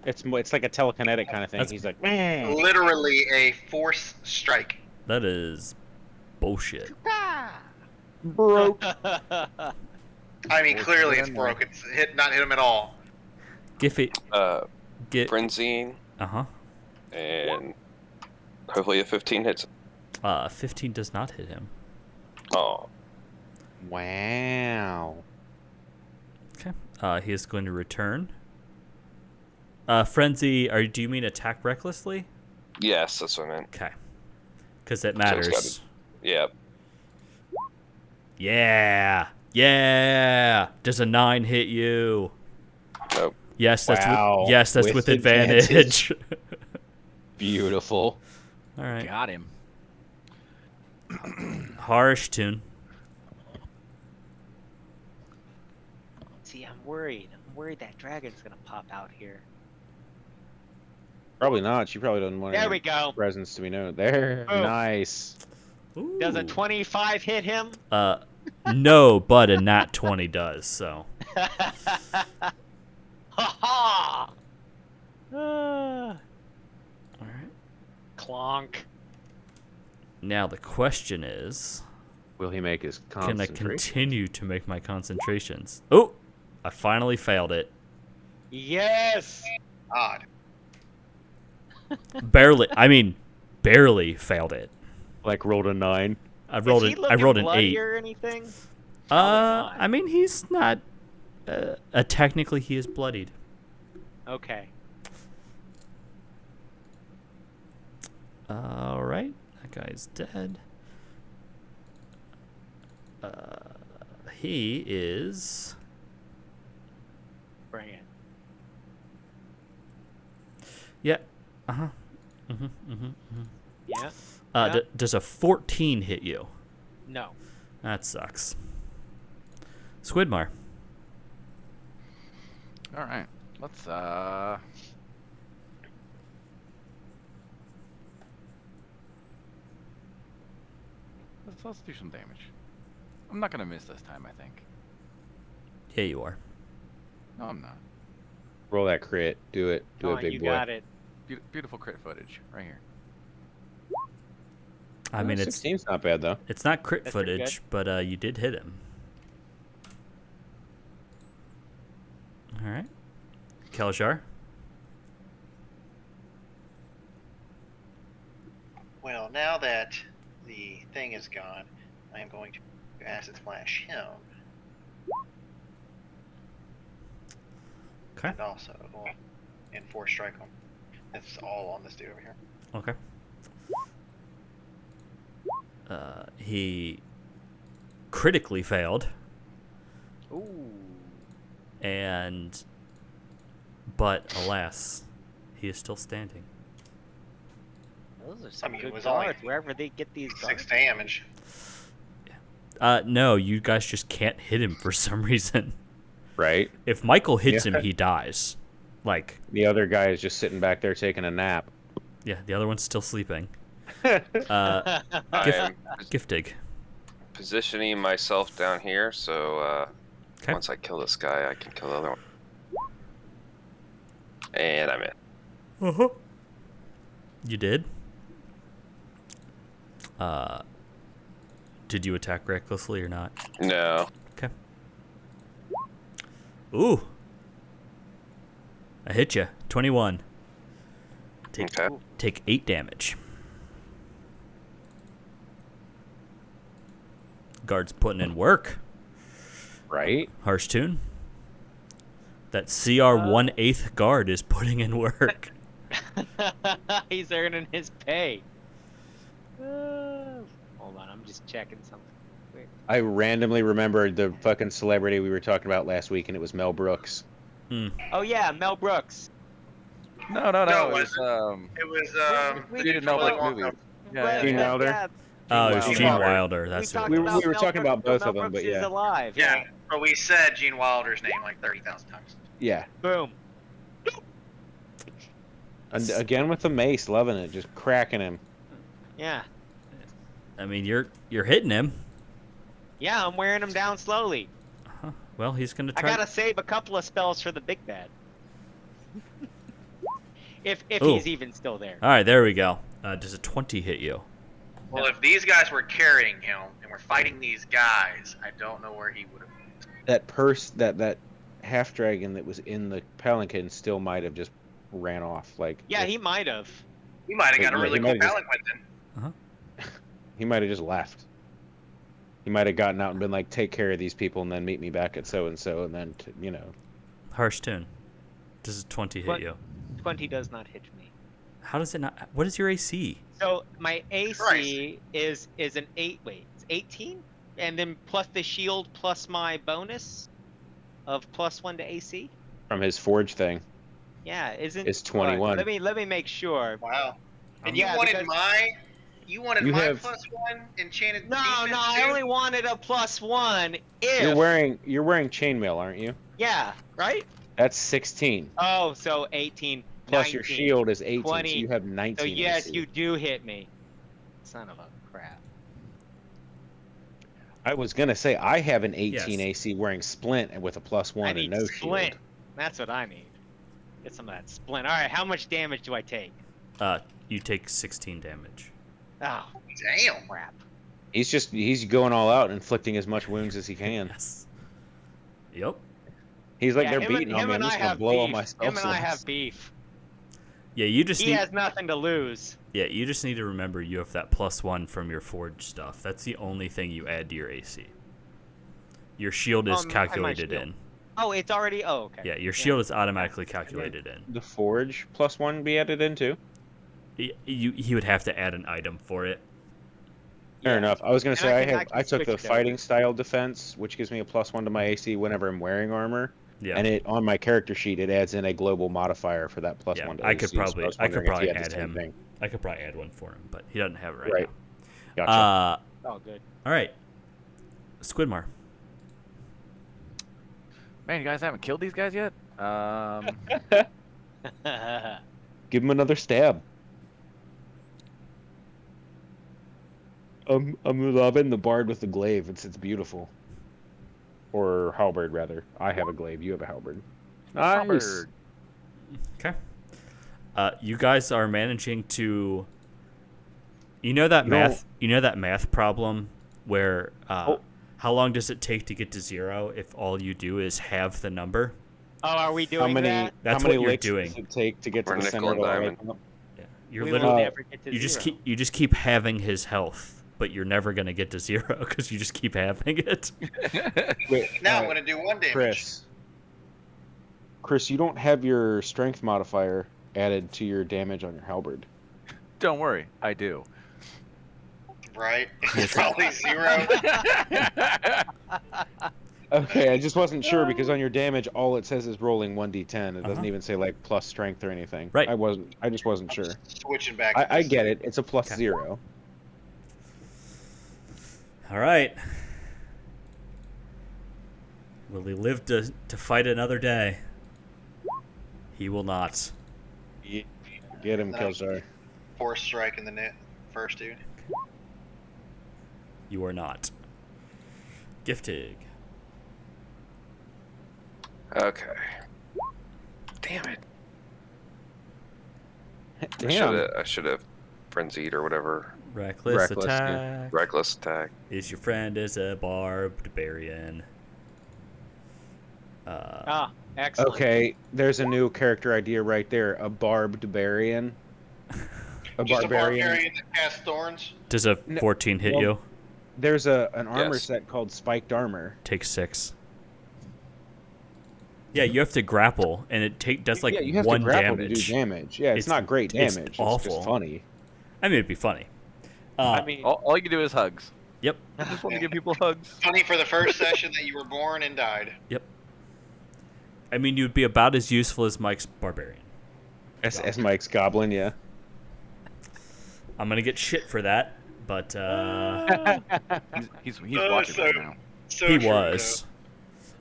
it's like a telekinetic kind of thing. That's- He's like, man. Literally a force strike. That is bullshit. Broke. I mean, Force clearly him it's in broke. It's not hit him at all. Giffy. Get. Frenzine, Uh and hopefully a 15 hits. huh. 15 does not hit him. Oh, Wow. Okay. He is going to return. Frenzy. Do you mean attack recklessly? yes, that's what I meant. Okay. Because it So it's matters. gotta- Yeah, Yeah. Yeah. Does a 9 hit you? nope. Yes, that's Wow. with, yes, that's With with advantage. Beautiful. All right. Got him. Harsh tune. See, I'm worried. I'm worried that dragon's gonna pop out here. Probably not. She probably doesn't want There any we go. presence to be known. There. Boom. Nice. Does a Ooh. 25 hit him? No, but a nat 20 does. So Ha ha! all right. Clonk. Now the question is, Will he make his can I concentration? continue to make my concentrations? Oh, I finally failed it. Yes! Odd. Barely. I mean, barely failed it. Like rolled a 9. I rolled Is he an I looking rolled an bloody 8. or anything? Probably I mean, he's not. Technically, he is bloodied. Okay. All right, that guy's dead. He is. Bring it. Yeah. Yeah. Yeah. Does a 14 hit you? No. That sucks. Squidmar. All right. Let's let's do some damage. I'm not gonna miss this time, I think. Yeah, you are. No, I'm not. Roll that crit. Do it. Do Come it, on, big you boy. got it. Beautiful crit footage right here. I mean, it's 16's not bad though. it's not crit That's pretty footage, but you did hit him. All right. Kelshar. Well, now that the thing is gone, I am going to acid splash him, Okay. and also and force strike him. That's all on this dude over here. Okay. He critically failed, Ooh. but alas, he is still standing. Those are some mean, it good was only guards. Wherever they get these guards. 6 damage. No, you guys just can't hit him for some reason. Right? If Michael hits Yeah. him, he dies. Like, The other guy is just sitting back there taking a nap. yeah, the other one's still sleeping. I Gift, am Giftig. positioning myself down here, so Okay. once I kill this guy, I can kill the other one. And I'm in. Uh-huh. You did? Did you attack recklessly or not? No. Okay. Ooh. I hit you. 21. Okay. Take 8 damage. Guard's putting in work. Right? Harsh tune. That CR 1/8 guard is putting in work. He's earning his pay. Hold on, I'm just checking something. Quick. I randomly remembered the fucking celebrity we were talking about last week, and it was Mel Brooks. Oh yeah, Mel Brooks. No, No, it it was It was We the you dude didn't know from about Willy the movie. Wonka. Yeah, Gene Wilder? Yeah, Oh, it was Gene Gene Wilder. Wilder. That's we who talked it We was. were about Mel talking about Brooks, both of Mel them, but Brooks is yeah. alive. Yeah, but we said Gene Wilder's name like 30,000 times. Yeah. Boom. And again with the mace, loving it, just cracking him. Yeah. I mean, you're hitting him. Yeah, I'm wearing him down slowly. Huh. Well, he's gonna I try. gotta save a couple of spells for the big bad. if Ooh. he's even still there. All right, there we go. Does a 20 hit you? Well, if these guys were carrying him and we're fighting these guys, I don't know where he would have been. That half dragon that was in the palanquin still might have just ran off. Like Yeah, if- he might have. He might have got a Yeah, really he cool might have palanquin then. he might have just left. He might have gotten out and been like, "Take care of these people, and then meet me back at so and so," and then Harsh tune. Does a 20 hit What? you? 20 does not hit me. How does it not? What is your AC? So my AC Christ. is an 8. Wait, it's 18, and then plus the shield plus my bonus of +1 to AC. from his forge thing. Yeah, isn't It's 21. Let me make sure. Wow. And Yeah, you wanted because- my You my have- +1 enchanted No, defense no, I too? only wanted a +1 if. You're wearing chainmail, aren't you? Yeah, right. That's 16. Oh, so 18. Plus your 19. shield is 18, 20. so you have 19. So yes, AC. you do hit me. Son of a crap. I was gonna say I have an 18 Yes. AC wearing splint and with a +1 I and need no splint. shield. That's what I need. Get some of that splint. All right, how much damage do I take? You take 16 damage. Oh, Damn. crap. He's going all out, inflicting as much wounds as he can. Yes. Yep. He's like, Yeah, they're him and- beating on him me. I'm and just I gonna have blow all beef. my spell Him and I slots. have beef. Yeah, you just He need. has nothing to lose. Yeah, you just need to remember you have that +1 from your forge stuff. That's the only thing you add to your AC. Your shield is my calculated shield. in. Oh, it's already. Oh, okay. Yeah, your shield is automatically calculated in. The forge +1 be added in too? He would have to add an item for it. Fair Yeah. enough. I was gonna And say I I can took switch the it over. fighting style defense, which gives me a +1 to my AC whenever I'm wearing armor. Yeah. And it on my character sheet it adds in a global modifier for that +1 to I AC. could so probably was wondering if he had the add same him. thing. I could probably add one for him, but he doesn't have it Right. now. Gotcha. Oh, good. All right. Squidmar. Man, you guys haven't killed these guys yet? Give him another stab. I'm loving the bard with the glaive. It's beautiful. Or halberd rather. I have a glaive. You have a halberd. Nice. Halberd. Okay. You guys are managing to. You know that math problem where how long does it take to get to 0 if all you do is have the number? Oh, are we doing that? That's how many what you're licks doing. does it take to get to Or the nickel center of and the diamond. icon? Yeah. You're We literally will never get to you zero. just keep having his health, but you're never gonna get to 0 because you just keep having it. Wait, Now I'm going to do 1 damage. Chris, you don't have your strength modifier added to your damage on your halberd. Don't worry, I do. Right? It's probably 0. Okay, I just wasn't sure because on your damage, all it says is rolling 1d10. It doesn't even say like plus strength or anything. Right. I just wasn't sure. Switching back. I get it. It's a +0. All right. Will he live to fight another day? He will not. Get him, Kelsar. Force strike in the net first, dude. You are not. Giftig. Okay. Damn it. Damn. I should have frenzied or whatever. Reckless Reckless, yeah. attack. Reckless attack. Is your friend is a barbarian. Excellent. Okay, there's a new character idea right there. A barbed barbarian. A Just a barbarian. barbarian that casts thorns. Does a 14 hit you? There's an armor Yes. set called spiked armor. Take 6. Yeah, you have to grapple, and it does like you have 1 to grapple damage. to do damage. Yeah, it's not great it's damage. It's awful. just funny. I mean, it'd be funny. I mean, All you can do is hugs. Yep. I just want to give people hugs. Funny for the first session that you were born and died. Yep. I mean, you'd be about as useful as Mike's barbarian. As Mike's goblin, yeah. I'm gonna get shit for that, but He's watching so- right now. So he true, was.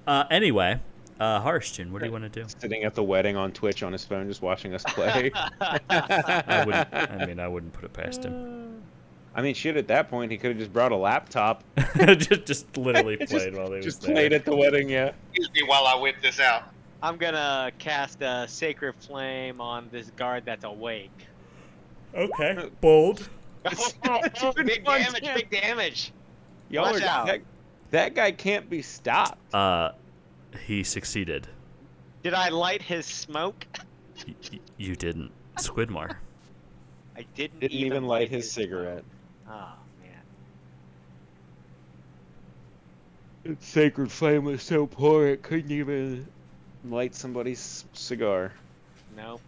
Anyway, Harston, what do you want to do? Sitting at the wedding on Twitch on his phone, just watching us play. I wouldn't put it past him. I mean, shit. At that point, he could have just brought a laptop. just literally played while he was Just there. played at the wedding, yeah. Excuse me while I whip this out. I'm gonna cast a sacred flame on this guard that's awake. Okay, bold. Big damage! Big damage! Y'all Watch are out. that guy can't be stopped. He succeeded. Did I light his smoke? You didn't, Squidmar. I didn't Even light his cigarette. smoke. Oh man. Its sacred flame was so poor it couldn't even light somebody's cigar. No.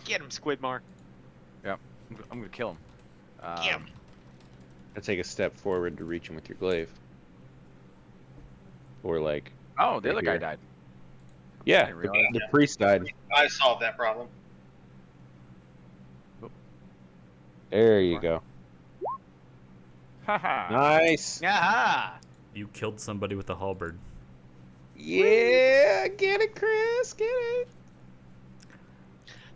Get him, Squidmar. I'm gonna kill him. Get him. I take a step forward to reach him with your glaive. Or like, Oh, the Right other guy here. died. yeah, I realized. the priest died. I solved that problem. There you go. Haha. Nice. Aha! You killed somebody with a halberd. Yeah, get it, Chris. Get it.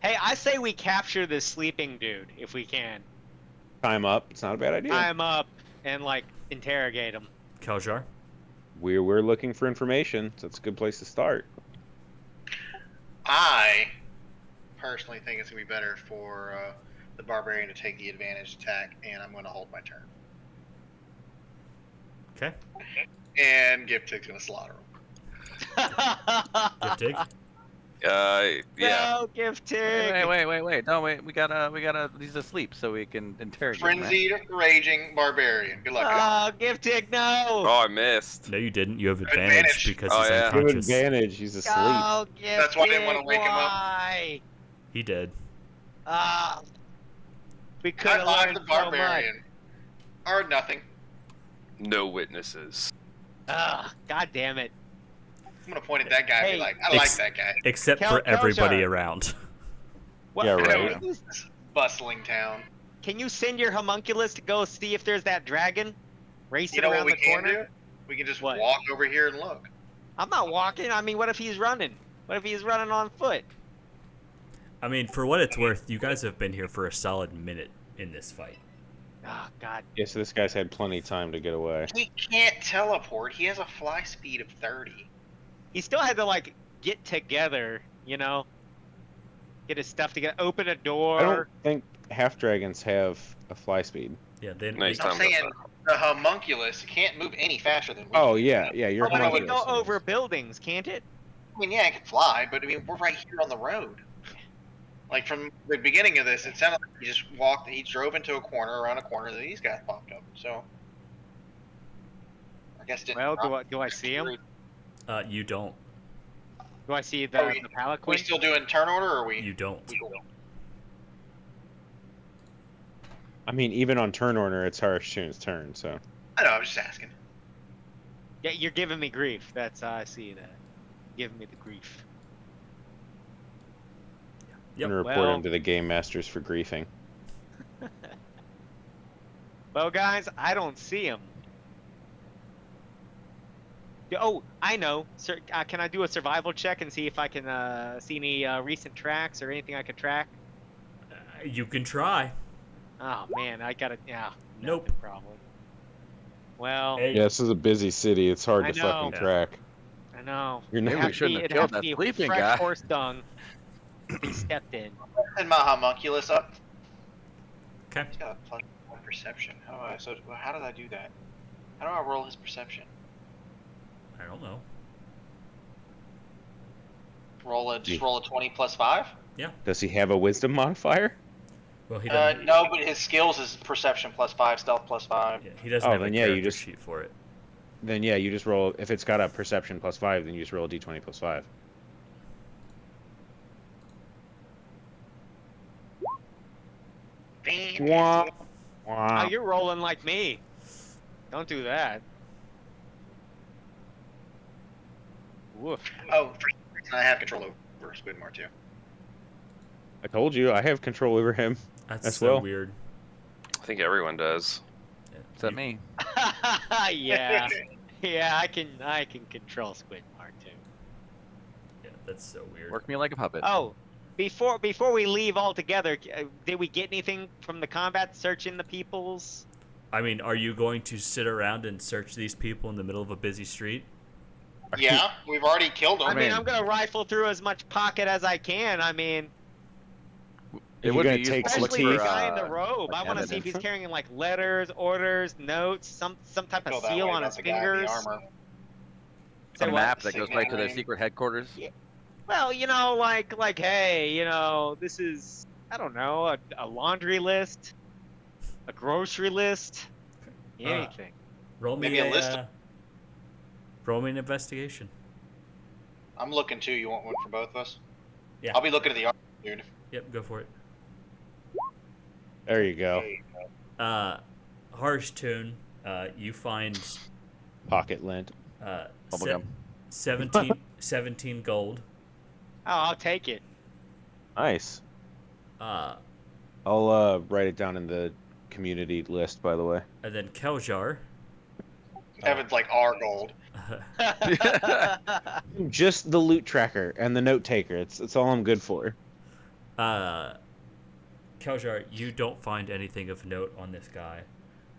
Hey, I say we capture this sleeping dude if we can. Time up. It's not a bad idea. Tie him up and like interrogate him. Kaljar? We're looking for information, so it's a good place to start. I personally think it's going to be better for the barbarian to take the advantage attack, and I'm going to hold my turn. Okay. And Giptig's going to slaughter him. Good dig. Yeah. No, gift tig. Wait. No, wait. We gotta. He's asleep, so we can interrogate him. Right? Frenzied, raging barbarian. Good luck. Oh, gift tig, no. Oh, I missed. No, you didn't. You have Advantage. advantage because Oh, he's yeah. Give unconscious. advantage. He's asleep. Oh, gift That's why I didn't tig, wanna wake him up. why? He did. Ah. We could I have locked learned the so much. barbarian. Or nothing. No witnesses. Ah, god damn it. I'm gonna point at that guy and Hey. be like, I like that guy. Except Kel- for everybody Keljar. around. What, Yeah, I know, right. Can you, this bustling town. can you send your homunculus to go see if there's that dragon? Race You it know what around we the can corner? do? We can just What? walk over here and look. I'm not walking. I mean, what if he's running? What if he's running on foot? I mean, for what it's worth, you guys have been here for a solid minute in this fight. Oh, God. Yeah, so this guy's had plenty of time to get away. He can't teleport. He has a fly speed of 30. He still had to, like, get together, you know? Get his stuff together. Open a door. I don't think half dragons have a fly speed. Yeah, they. Nice I'm time. saying the homunculus can't move any faster than we Oh can. yeah, you're Oh, but it can homunculus. go over buildings, can't it? I mean, yeah, it can fly, but I mean, we're right here on the road. Like from the beginning of this, it sounded like he just walked. He drove into a corner, around a corner, that these guys popped up. So, I guess didn't. Well, do I see him? You don't. Do I see Are the we palanquin? still doing turn order, or are we? You don't. I mean, even on turn order, it's Harshtun's turn. So I know. I'm just asking. Yeah, you're giving me grief. That's I see that. Giving me the grief. Yep. I'm gonna report Well- him to the game masters for griefing. Well, guys, I don't see him. Oh, I know. Sir, can I do a survival check and see if I can see any recent tracks or anything I can track? You can try. Oh man, I gotta. Yeah. Nope. nothing, Probably. Well, Hey, Yeah, this is a busy city. It's hard I to know. fucking Yeah. track. I know. You're Maybe not. we shouldn't have It'd killed have to that be sleeping fresh guy. horse dung to be stepped in. Send my homunculus up. Okay. He's got a plus one perception. How did I do that? How do I roll his perception? I don't know. Just roll a 20 plus 5. Does he have a wisdom modifier? Well, he doesn't. No, but his skills is perception plus 5, stealth plus 5. Yeah, he doesn't Oh, have a then yeah, you character just- sheet for it. Then yeah, you just roll. If it's got a perception plus 5, then you just roll a d20 plus 5. Wah, Oh, wah. you're rolling like me. Don't do that. Woof. Oh, for some reason I have control over Squidmore too. I told you, I have control over him. That's As so well. weird. I think everyone does. Yeah, Except you- me. yeah. Yeah, I can control Squidmark too. Yeah, that's so weird. Work me like a puppet. Oh, before we leave altogether, did we get anything from the combat searching the peoples? I mean, are you going to sit around and search these people in the middle of a busy street? Yeah, we've already killed him. I mean, Man. I'm gonna rifle through as much pocket as I can. I mean, You're would gonna be take useful some especially the teeth. guy in the robe. like I want to see if evidence. he's carrying like letters, orders, notes, some type of Feel that seal way on about his the guy in the fingers. armor. Say a what? map that goes right to their Signaling. secret headquarters. Well, you know, like, hey, you know, this is, I don't know, a laundry list, a grocery list, anything. Roll me Maybe a list of- roll me an investigation. I'm looking too. You want one for both of us? Yeah. I'll be looking at the armor, dude. Yep, go for it. There you go. Harsh Tune, you find Pocket lint. Bubblegum. 17 gold. Oh, I'll take it. Nice. Uh, I'll write it down in the community list, by the way. and then Keljar. Evan's like our gold. Just the loot tracker and the note taker. It's all I'm good for. Keljar, you don't find anything of note on this guy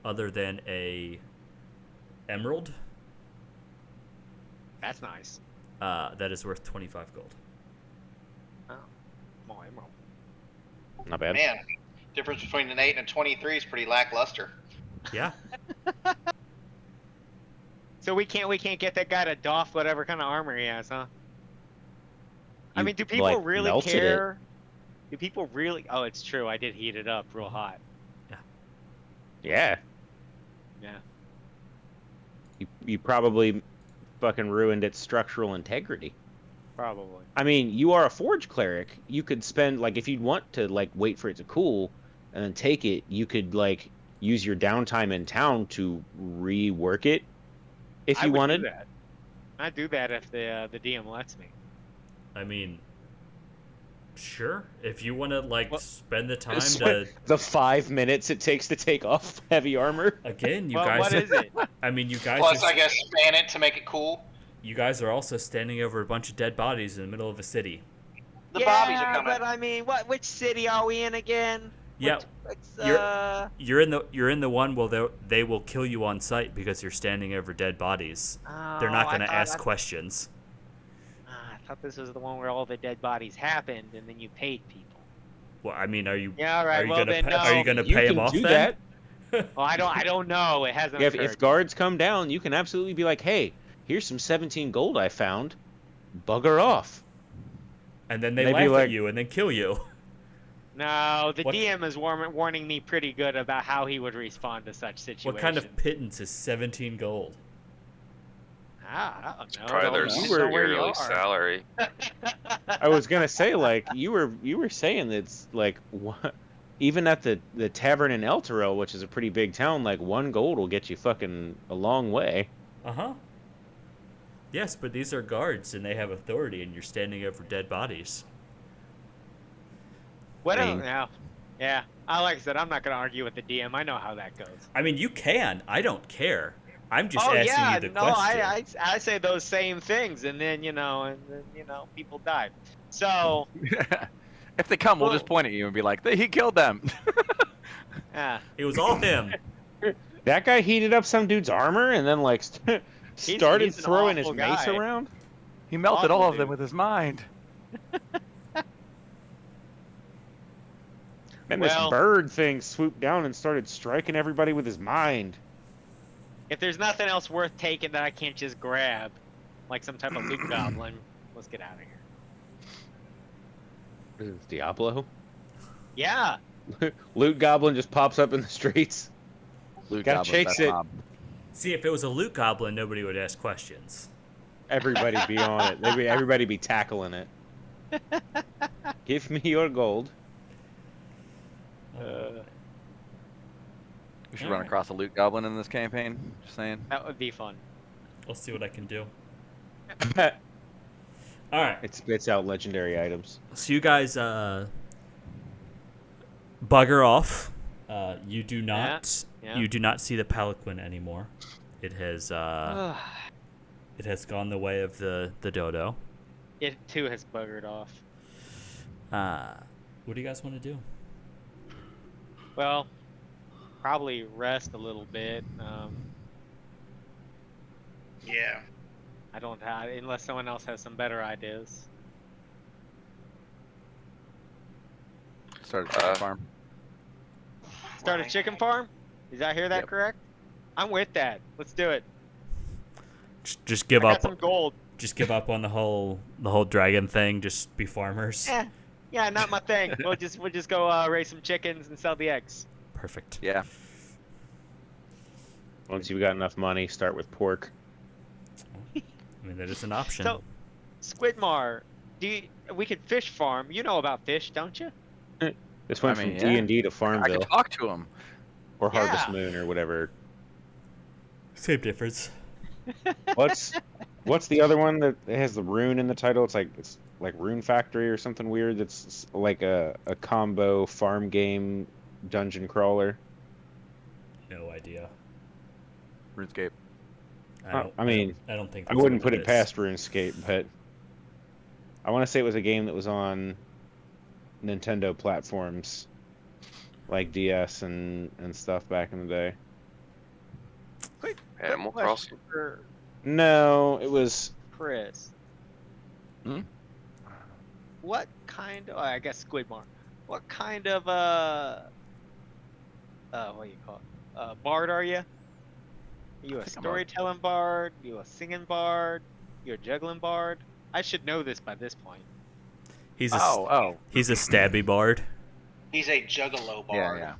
other than a emerald That's nice. that is worth 25 gold. Small emerald. Not bad. Man, difference between an 8 and a 23 is pretty lackluster. Yeah. So we can't get that guy to doff whatever kind of armor he has, huh? I mean, do people like, really melted it. care? Do people really? Oh, it's true. I did heat it up real hot. Yeah. Yeah. You probably fucking ruined its structural integrity. Probably. I mean, you are a forge cleric. You could spend, like, if you'd want to, like, wait for it to cool and then take it, you could, like, use your downtime in town to rework it if I you would wanted. do that. I'd do that if the DM lets me. I mean, sure. If you want to like Well, spend the time Just to the 5 minutes it takes to take off heavy armor. again, you Well, guys. what is it? I mean, you guys. Plus, are, I guess span it to make it cool. You guys are also standing over a bunch of dead bodies in the middle of a city. The Bobbies are coming. but I mean, which city are we in again? Yeah, Which, you're in the one where they will kill you on sight because you're standing over dead bodies. They're not going to ask questions. I thought this was the one where all the dead bodies happened, and then you paid people. Well, I mean, are you? Yeah, all right. Are you Well, gonna then pay, no. are you gonna You pay can them off do then? that. Well, I don't know. It hasn't. Yeah, occurred. if guards come down, you can absolutely be like, hey, here's some 17 gold I found. Bugger off. And then they They'd be laugh like- at you and then kill you. No, the What- DM is warning me pretty good about how he would respond to such situations. What kind of pittance is 17 gold? I don't know. Probably their Depends on where you yearly are. salary. I was gonna say, like, you were saying that it's like what, even at the tavern in El Terrell, which is a pretty big town, like 1 gold will get you fucking a long way. Uh-huh. Yes, but these are guards and they have authority and you're standing over dead bodies. What I I mean- don't know. Yeah. Like I said, I'm not going to argue with the DM. I know how that goes. I mean, you can. I don't care. I'm just Oh, asking yeah. you the No, question. I say those same things, and then, people die. So, If they come, we'll Well- just point at you and be like, he killed them. yeah. It was all him. That guy heated up some dude's armor and then like started he's an throwing his awful mace guy. around. He melted Awful all of them dude. with his mind. Then Well- this bird thing swooped down and started striking everybody with his mind. If there's nothing else worth taking that I can't just grab, like some type of loot goblin, let's get out of here. What is this, Diablo? Yeah. Loot Goblin just pops up in the streets. Luke Gotta Goblin, chase that's it. Bob. See, if it was a loot goblin, nobody would ask questions. Everybody be on it. Everybody be tackling it. Give me your gold. We should All run right. across a loot goblin in this campaign. Just saying. That would be fun. I'll see what I can do. It All right. spits out legendary items. So you guys bugger off. You do not Yeah. you do not see the palanquin anymore. It has it has gone the way of the dodo. It too has buggered off. What do you guys want to do? Well, probably rest a little bit. Yeah. I don't have, unless someone else has some better ideas. Start a chicken Uh, farm. Start a chicken farm? Did I hear that Yep. correct? I'm with that. Let's do it. Just give I got up. some gold. Just give up on the whole dragon thing. Just be farmers. Yeah, not my thing. we'll just go raise some chickens and sell the eggs. Perfect. Yeah. Once you've got enough money, start with pork. I mean, that is an option. So, Squidmar, we could fish farm. You know about fish, don't you? This went I mean, from yeah. D&D to I Farmville could talk to him. or Harvest Yeah. Moon or whatever. Same difference. What's the other one that has the rune in the title? It's like Rune Factory or something weird. That's like a combo farm game dungeon crawler. No idea. RuneScape. I mean, I don't think I that's wouldn't what put it is. past RuneScape, but I want to say it was a game that was on Nintendo platforms like DS and stuff back in the day. Animal Quick Crossing. question for No, it was Chris. Hmm? What kind of? I guess Squidmar. What kind of what do you call it? Bard are you? Are you a think I'm a- storytelling bard? You a singing bard? You a juggling bard? I should know this by this point. He's a Oh, stabby bard. He's a juggalo bard. yeah.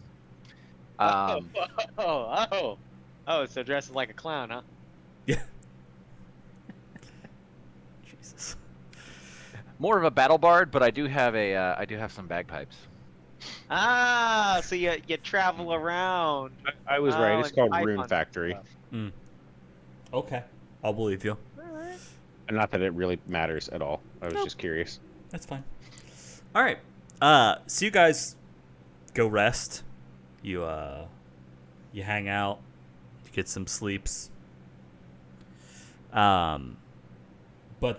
So dressing like a clown, huh? Yeah. Jesus. More of a battle bard, but I do have some bagpipes. Ah, so you travel around. I was right. It's and called pipe Rune on Factory. stuff. Okay, I'll believe you. Alright. And not that it really matters at all. I was just curious. That's fine. All right. So you guys go rest. You hang out. You get some sleeps. But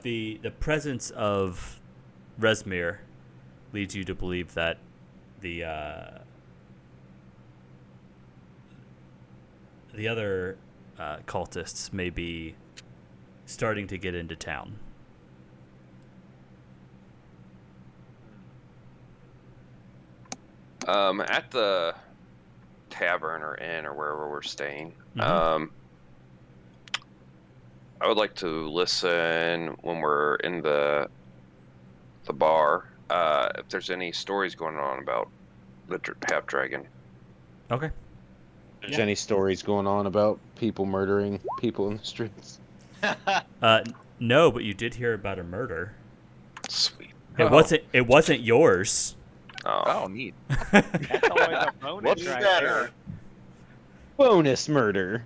the presence of Resmir leads you to believe that the other cultists may be starting to get into town. At the tavern or inn or wherever we're staying, Mhm. I would like to listen when we're in the bar. If there's any stories going on about the half dragon. Okay. There's any stories going on about people murdering people in the streets? No, but you did hear about a murder. Sweet. It wasn't yours. Oh, neat. That's always a bonus What's right that? there. Bonus murder.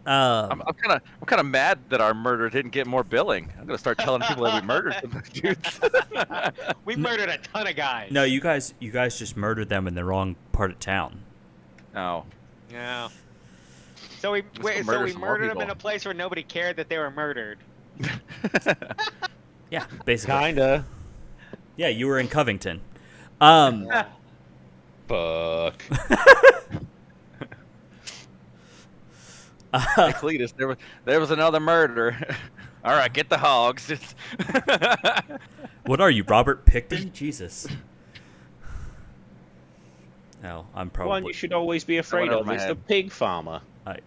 I'm kind of mad that our murder didn't get more billing. I'm gonna start telling people that we murdered some dudes. We murdered a ton of guys. No, you guys just murdered them in the wrong part of town. Oh, Yeah. So we Let's go murder some more murdered them in people. a place where nobody cared that they were murdered. Yeah, basically. Kinda. Yeah, you were in Covington. Fuck. Hey, Cletus, there was another murder. All right, get the hogs. What are you, Robert Picton? Jesus. No, I'm The one probably. you should always be afraid over of my is the head. pig farmer.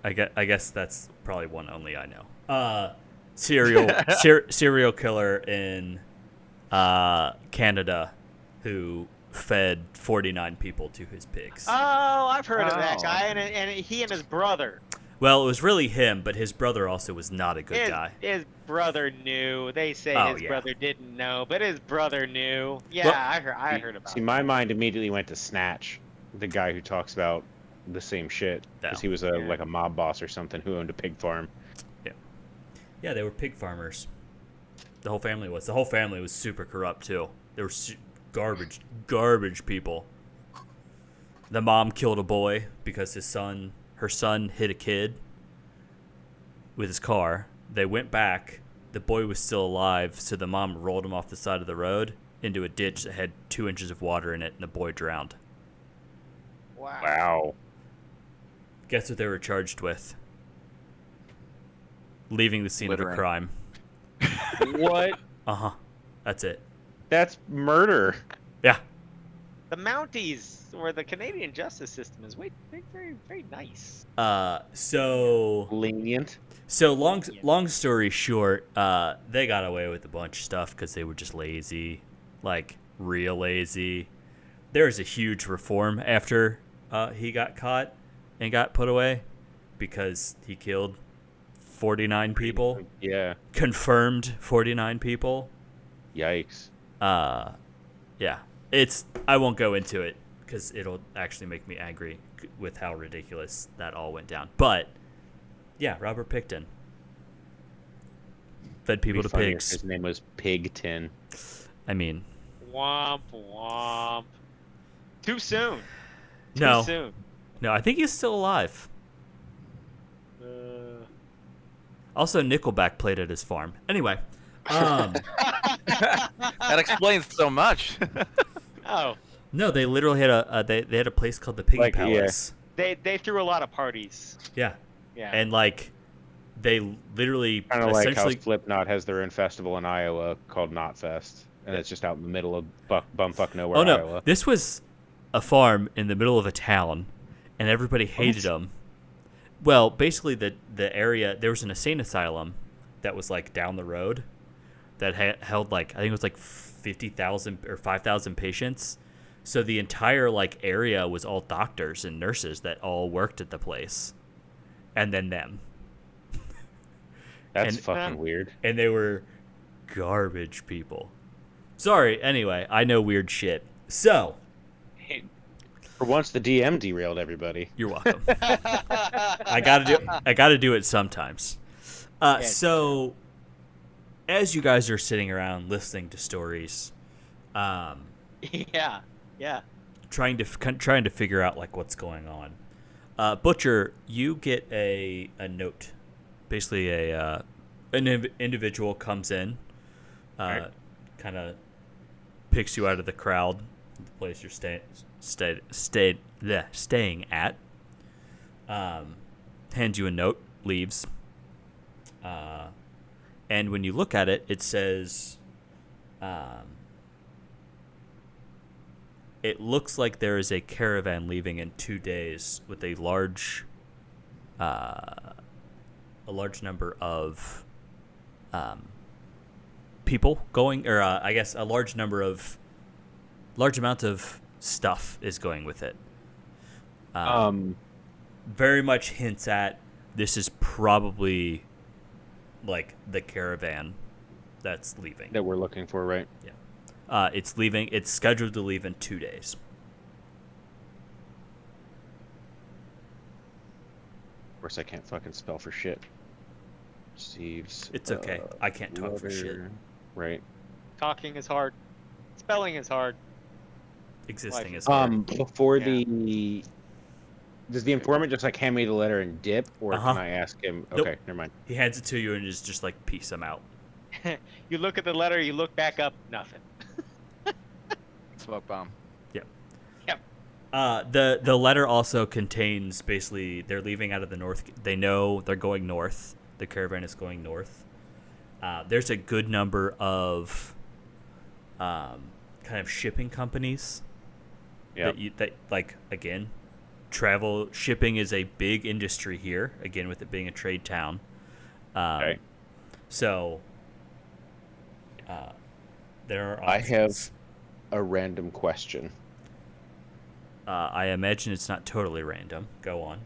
I guess that's probably one only I know. Serial killer in Canada who fed 49 people to his pigs. Oh, I've heard of that Oh. guy, and he and his brother. Well, it was really him, but his brother also was not a good guy. His brother knew. They say Oh, his yeah. brother didn't know, but his brother knew. Yeah, Well, I heard about See, it. my mind immediately went to Snatch, the guy who talks about the same shit. Because he was like a mob boss or something who owned a pig farm. Yeah, they were pig farmers. The whole family was. The whole family was super corrupt too. They were garbage people. The mom killed a boy because her son hit a kid with his car. They went back. The boy was still alive, so the mom rolled him off the side of the road into a ditch that had 2 inches of water in it, and the boy drowned. Wow. Wow. Guess what they were charged with? Leaving the scene of a Littering. crime. What? Uh-huh. That's it. That's murder. Yeah. The Mounties, or the Canadian justice system, is very, very nice. So Lenient. long story short, they got away with a bunch of stuff because they were just lazy, like real lazy. There was a huge reform after he got caught and got put away because he killed 49 people. Yeah. Confirmed 49 people. Yikes. Yeah. I won't go into it because it'll actually make me angry with how ridiculous that all went down. But yeah, Robert Picton fed people to It'd be funnier if pigs. His name was Pigton. I mean, Womp womp. Too soon. Too no, soon. no, I think he's still alive. Also, Nickelback played at his farm. Anyway, that explains so much. Oh, no, they literally had they had a place called the Piggy Like, yeah. Palace. they threw a lot of parties. Yeah, Yeah. and like they literally Kind of like how essentially Slipknot has their own festival in Iowa called Knotfest. And it's just out in the middle of bumfuck nowhere, Oh no, Iowa. this was a farm in the middle of a town, and everybody hated them. Well, basically the area, there was an insane asylum that was like down the road, that held like I think it was like 50,000 or 5,000 patients. So the entire like area was all doctors and nurses that all worked at the place, and then them. That's And- fucking weird. And they were garbage people. Sorry. Anyway, I know weird shit. So For once, the DM derailed everybody. you're welcome. I gotta do it sometimes. So, as you guys are sitting around listening to stories, Yeah. trying to figure out like what's going on, Butcher, you get a note. Basically, an individual comes in, Right. kind of picks you out of the crowd, the place you're staying at. Hands you a note, leaves. And when you look at it, it says, it looks like there is a caravan leaving in 2 days with a large number of people going, or I guess a large amount of stuff is going with it. Very much hints at this is probably like the caravan that's leaving. That we're looking for, right? It's leaving. It's scheduled to leave in 2 days. Of course, I can't fucking spell for shit. Receives. It's okay. I can't talk for shit. letter. Right. Talking is hard. Spelling is hard. Existing is hard. Before Yeah. does the informant just like hand me the letter and dip, or Uh-huh. can I ask him? Nope. Okay, never mind. He hands it to you and is just like, peace, I'm out. You look at the letter, you look back up, nothing. Smoke bomb. The letter also contains basically they're leaving out of the north. They know they're going north. The caravan is going north. There's a good number of kind of shipping companies. Yeah. That like again, travel shipping is a big industry here. Again, with it being a trade town. Okay. So there are. I have options. a random question. I imagine it's not totally random. Go on.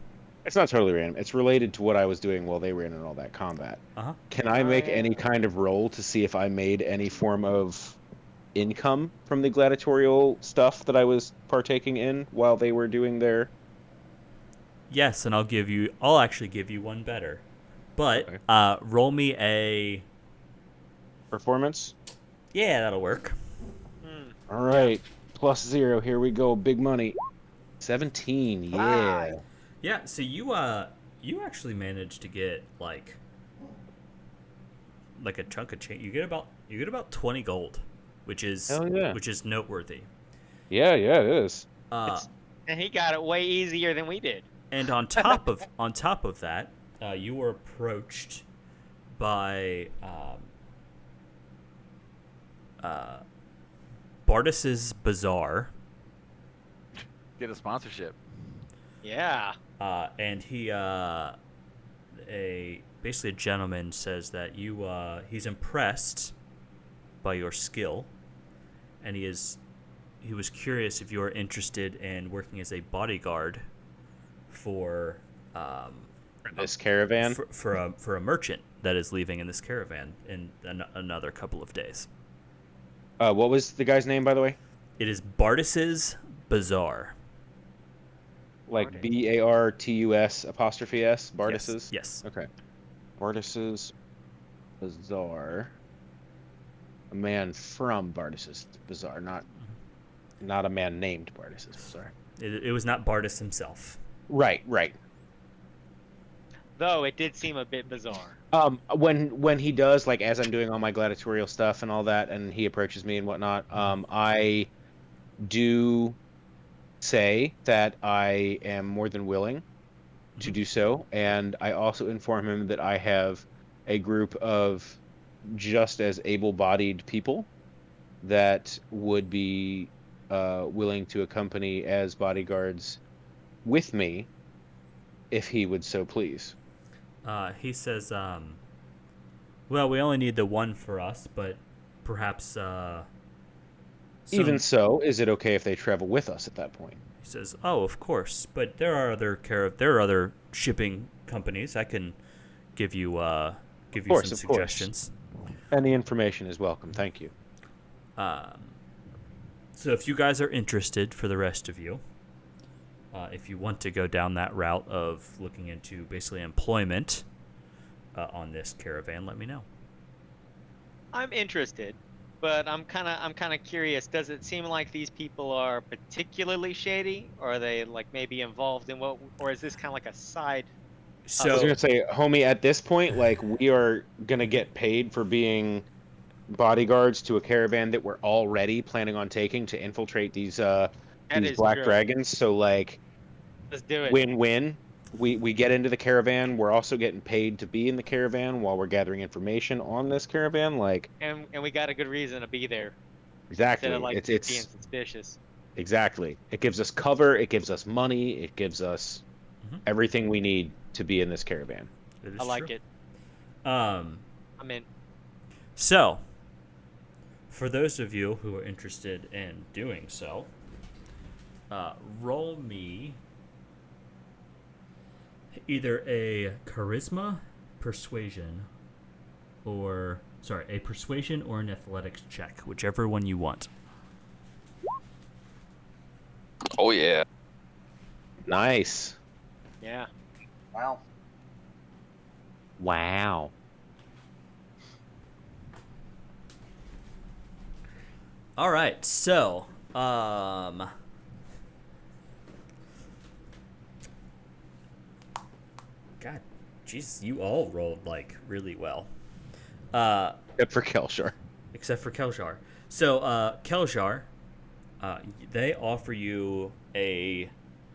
It's not totally random. It's related to what I was doing while they were in all that combat. Uh-huh. Can I make yeah. any kind of roll to see if I made any form of income from the gladiatorial stuff that I was partaking in while they were doing their... Yes, and I'll actually give you one better. But Okay. roll me a... performance? Yeah, that'll work. All right. +0. Here we go. Big money. 17. Yeah. Yeah, so you actually managed to get like a chunk of change. You get about 20 gold, which is Hell yeah. which is noteworthy. Yeah, it is. And he got it way easier than we did. And on top of that, you were approached by Bardis's Bazaar, Get a sponsorship. Yeah. and he basically a gentleman says that he's impressed by your skill, and he was curious if you are interested in working as a bodyguard for This caravan. for a merchant that is leaving in this caravan in another couple of days. What was the guy's name, by the way? It is Bardis's Bazaar. Like Bartus apostrophe S? Bardis's? Yes. Okay. Bardis's Bazaar. A man from Bardis's Bazaar, not a man named Bardis's Bazaar. It was not Bardis himself. Right. Though it did seem a bit bizarre. When he does, like, as I'm doing all my gladiatorial stuff and all that, and he approaches me and whatnot, I do say that I am more than willing to do so, and I also inform him that I have a group of just as able-bodied people that would be willing to accompany as bodyguards with me if he would so please. He says, Well, we only need the one for us, but perhaps Even some- so, is it okay if they travel with us at that point? He says, "Oh, of course, but there are other shipping companies. I can give you some Of course. suggestions." And the information is welcome. Thank you. So if you guys are interested, for the rest of you, if you want to go down that route of looking into basically employment on this caravan, let me know. I'm interested, but I'm kind of curious. Does it seem like these people are particularly shady, or are they like maybe involved in what, or is this kind of like a side? I was So gonna say, homie, at this point, like we are gonna get paid for being bodyguards to a caravan that we're already planning on taking to infiltrate these That is black true. dragons. So like Let's do it. win-win. We get into the caravan. We're also getting paid to be in the caravan while we're gathering information on this caravan. Like And we got a good reason to be there exactly, instead of like it's being suspicious. exactly. It gives us cover. It gives us money. It gives us Mhm. everything we need to be in this caravan. it is I like true. it. Um, I'm in. so for those of you who are interested in doing so, roll me either a charisma, persuasion, or a persuasion or an athletics check, whichever one you want. Oh yeah. Nice. Yeah. Wow. Wow. All right, so God, jeez, you all rolled like really well. Good for Kelshar. Except for Kelshar. So, Kelshar, they offer you a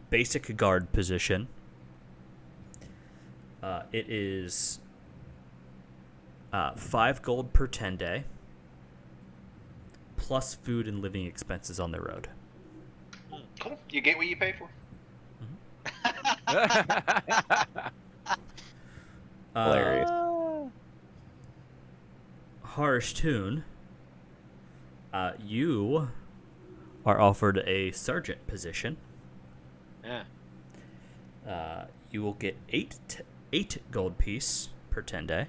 basic guard position. It is 5 gold per 10 day, plus food and living expenses on the road. Cool. You get what you pay for. Hilarious. Harsh Tune, you are offered a sergeant position. Yeah. You will get 8 gold piece per 10 day,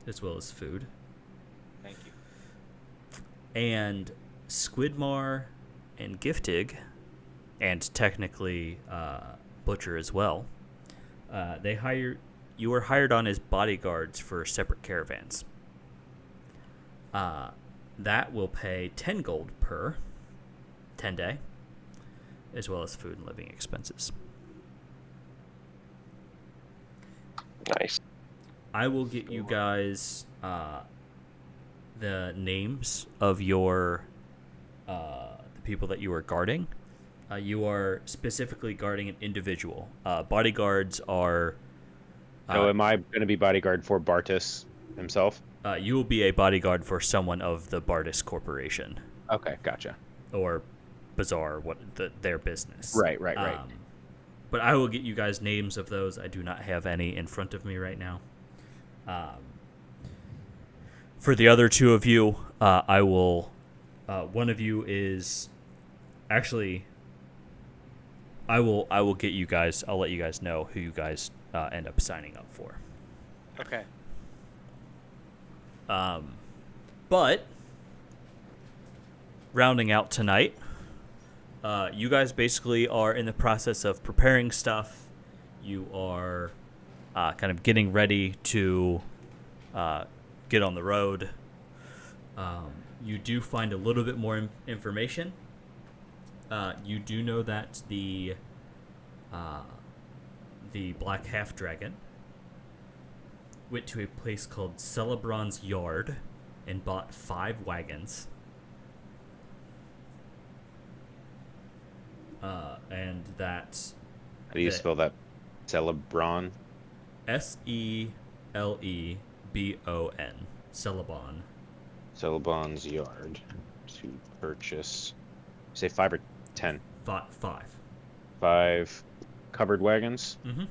as well as food. Thank you. And Squidmar and Giftig, and technically Butcher as well, you were hired on as bodyguards for separate caravans. That will pay 10 gold per 10 day, as well as food and living expenses. Nice. I will get you guys the names of the people that you are guarding. You are specifically guarding an individual. Bodyguards are. So am I going to be bodyguard for Bartus himself? You will be a bodyguard for someone of the Bardis Corporation. Okay, gotcha. Or Bazaar, their business. Right. But I will get you guys names of those. I do not have any in front of me right now. For the other two of you, I will. One of you is actually. I will get you guys. I'll let you guys know who you guys end up signing up for. Okay. But rounding out tonight, you guys basically are in the process of preparing stuff. You are kind of getting ready to get on the road. You do find a little bit more information. You do know that the Black Half Dragon went to a place called Celebron's Yard and bought 5 wagons. And that How do you spell that? Celebron? Celebon. Celebon. Celebon's yard to purchase. Say 5 or 10? 5. 5 covered wagons. Mm-hmm.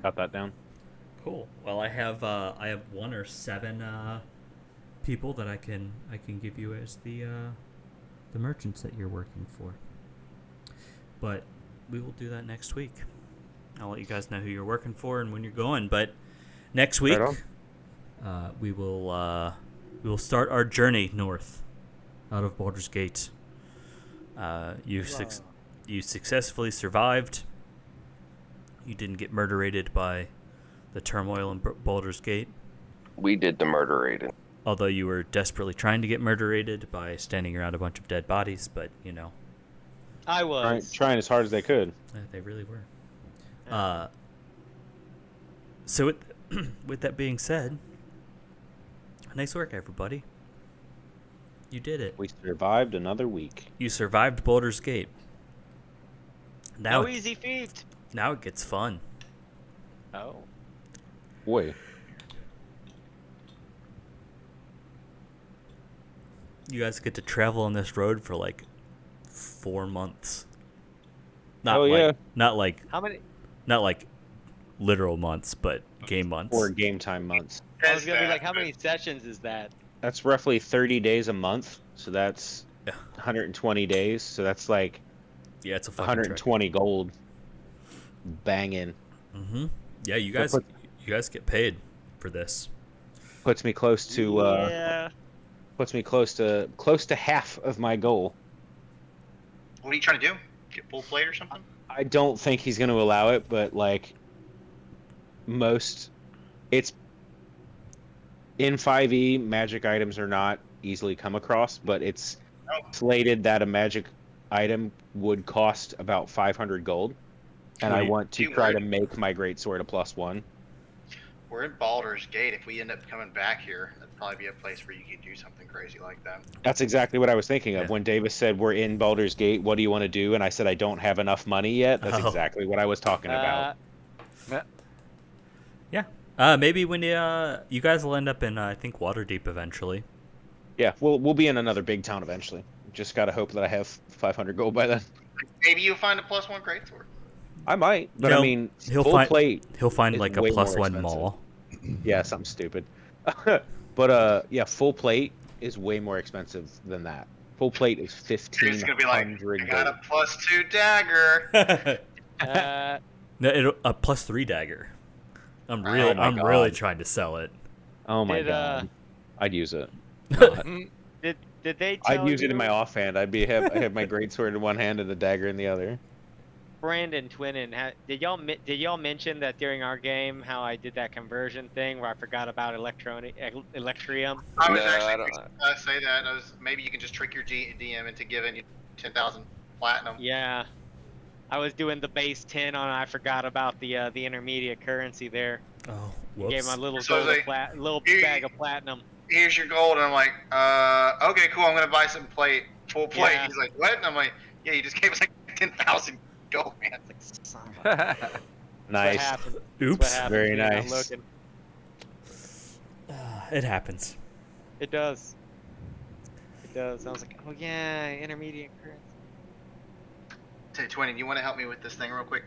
Got that down. Cool. Well, I have 1 or 7 people that I can give you as the merchants that you're working for. But we will do that next week. I'll let you guys know who you're working for and when you're going. But next week, we will start our journey north out of Baldur's Gate. You successfully survived. You didn't get murderated by the turmoil in Baldur's Gate. We did the murderated. Although you were desperately trying to get murderated by standing around a bunch of dead bodies, but you know. I was Trying as hard as they could. They really were. So with that being said, nice work, everybody. You did it. We survived another week. You survived Baldur's Gate. Now no easy feat. Now it gets fun. Oh. Boy. You guys get to travel on this road for like 4 months. Not How many? Not like literal months, but game months. Or game time months. I was gonna be like, how many sessions is that? That's roughly 30 days a month, so that's 120 days. So that's like it's a fucking 120 gold. Banging. Mm-hmm. Yeah, you guys get paid for this. Puts me close to puts me close to half of my goal. What are you trying to do? Get full plate or something? I don't think he's going to allow it, but like it's in 5e, magic items are not easily come across, but it's slated that a magic item would cost about 500 gold, and I want to try to make my greatsword a +1. We're in Baldur's Gate. If we end up coming back here, that'd probably be a place where you could do something crazy like that. That's exactly what I was thinking of when Davis said we're in Baldur's Gate. What do you want to do? And I said I don't have enough money yet. That's exactly what I was talking about. Maybe when you guys will end up in I think Waterdeep eventually. Yeah, we'll be in another big town eventually. Just gotta hope that I have 500 gold by then. Maybe you'll find a +1 greatsword. I might, but I mean, he'll find like a +1 mall. Yeah, something stupid. But full plate is way more expensive than that. Full plate is 1,500. It's gonna be like, I got a +2 dagger. No, a +3 dagger. I'm really trying to sell it. Oh my god, I'd use it. Did they tell I'd use it in my offhand. I have my greatsword in one hand and the dagger in the other. Brandon Twinnon, did y'all mention that during our game how I did that conversion thing where I forgot about Electrium? I was actually going to say that. Maybe you can just trick your DM into giving you 10,000 platinum. Yeah, I was doing the base 10 on. I forgot about the intermediate currency there. Oh, whoops. Gave my little little bag of platinum. Here's your gold, and I'm like, okay, cool. I'm gonna buy some full plate. Yeah. He's like, what? And I'm like, yeah, you just gave us like 10,000 gold, man. Nice. Oops. Very nice. It happens. It does. I was like, oh yeah, intermediate currency. Hey, Twinny, you want to help me with this thing real quick?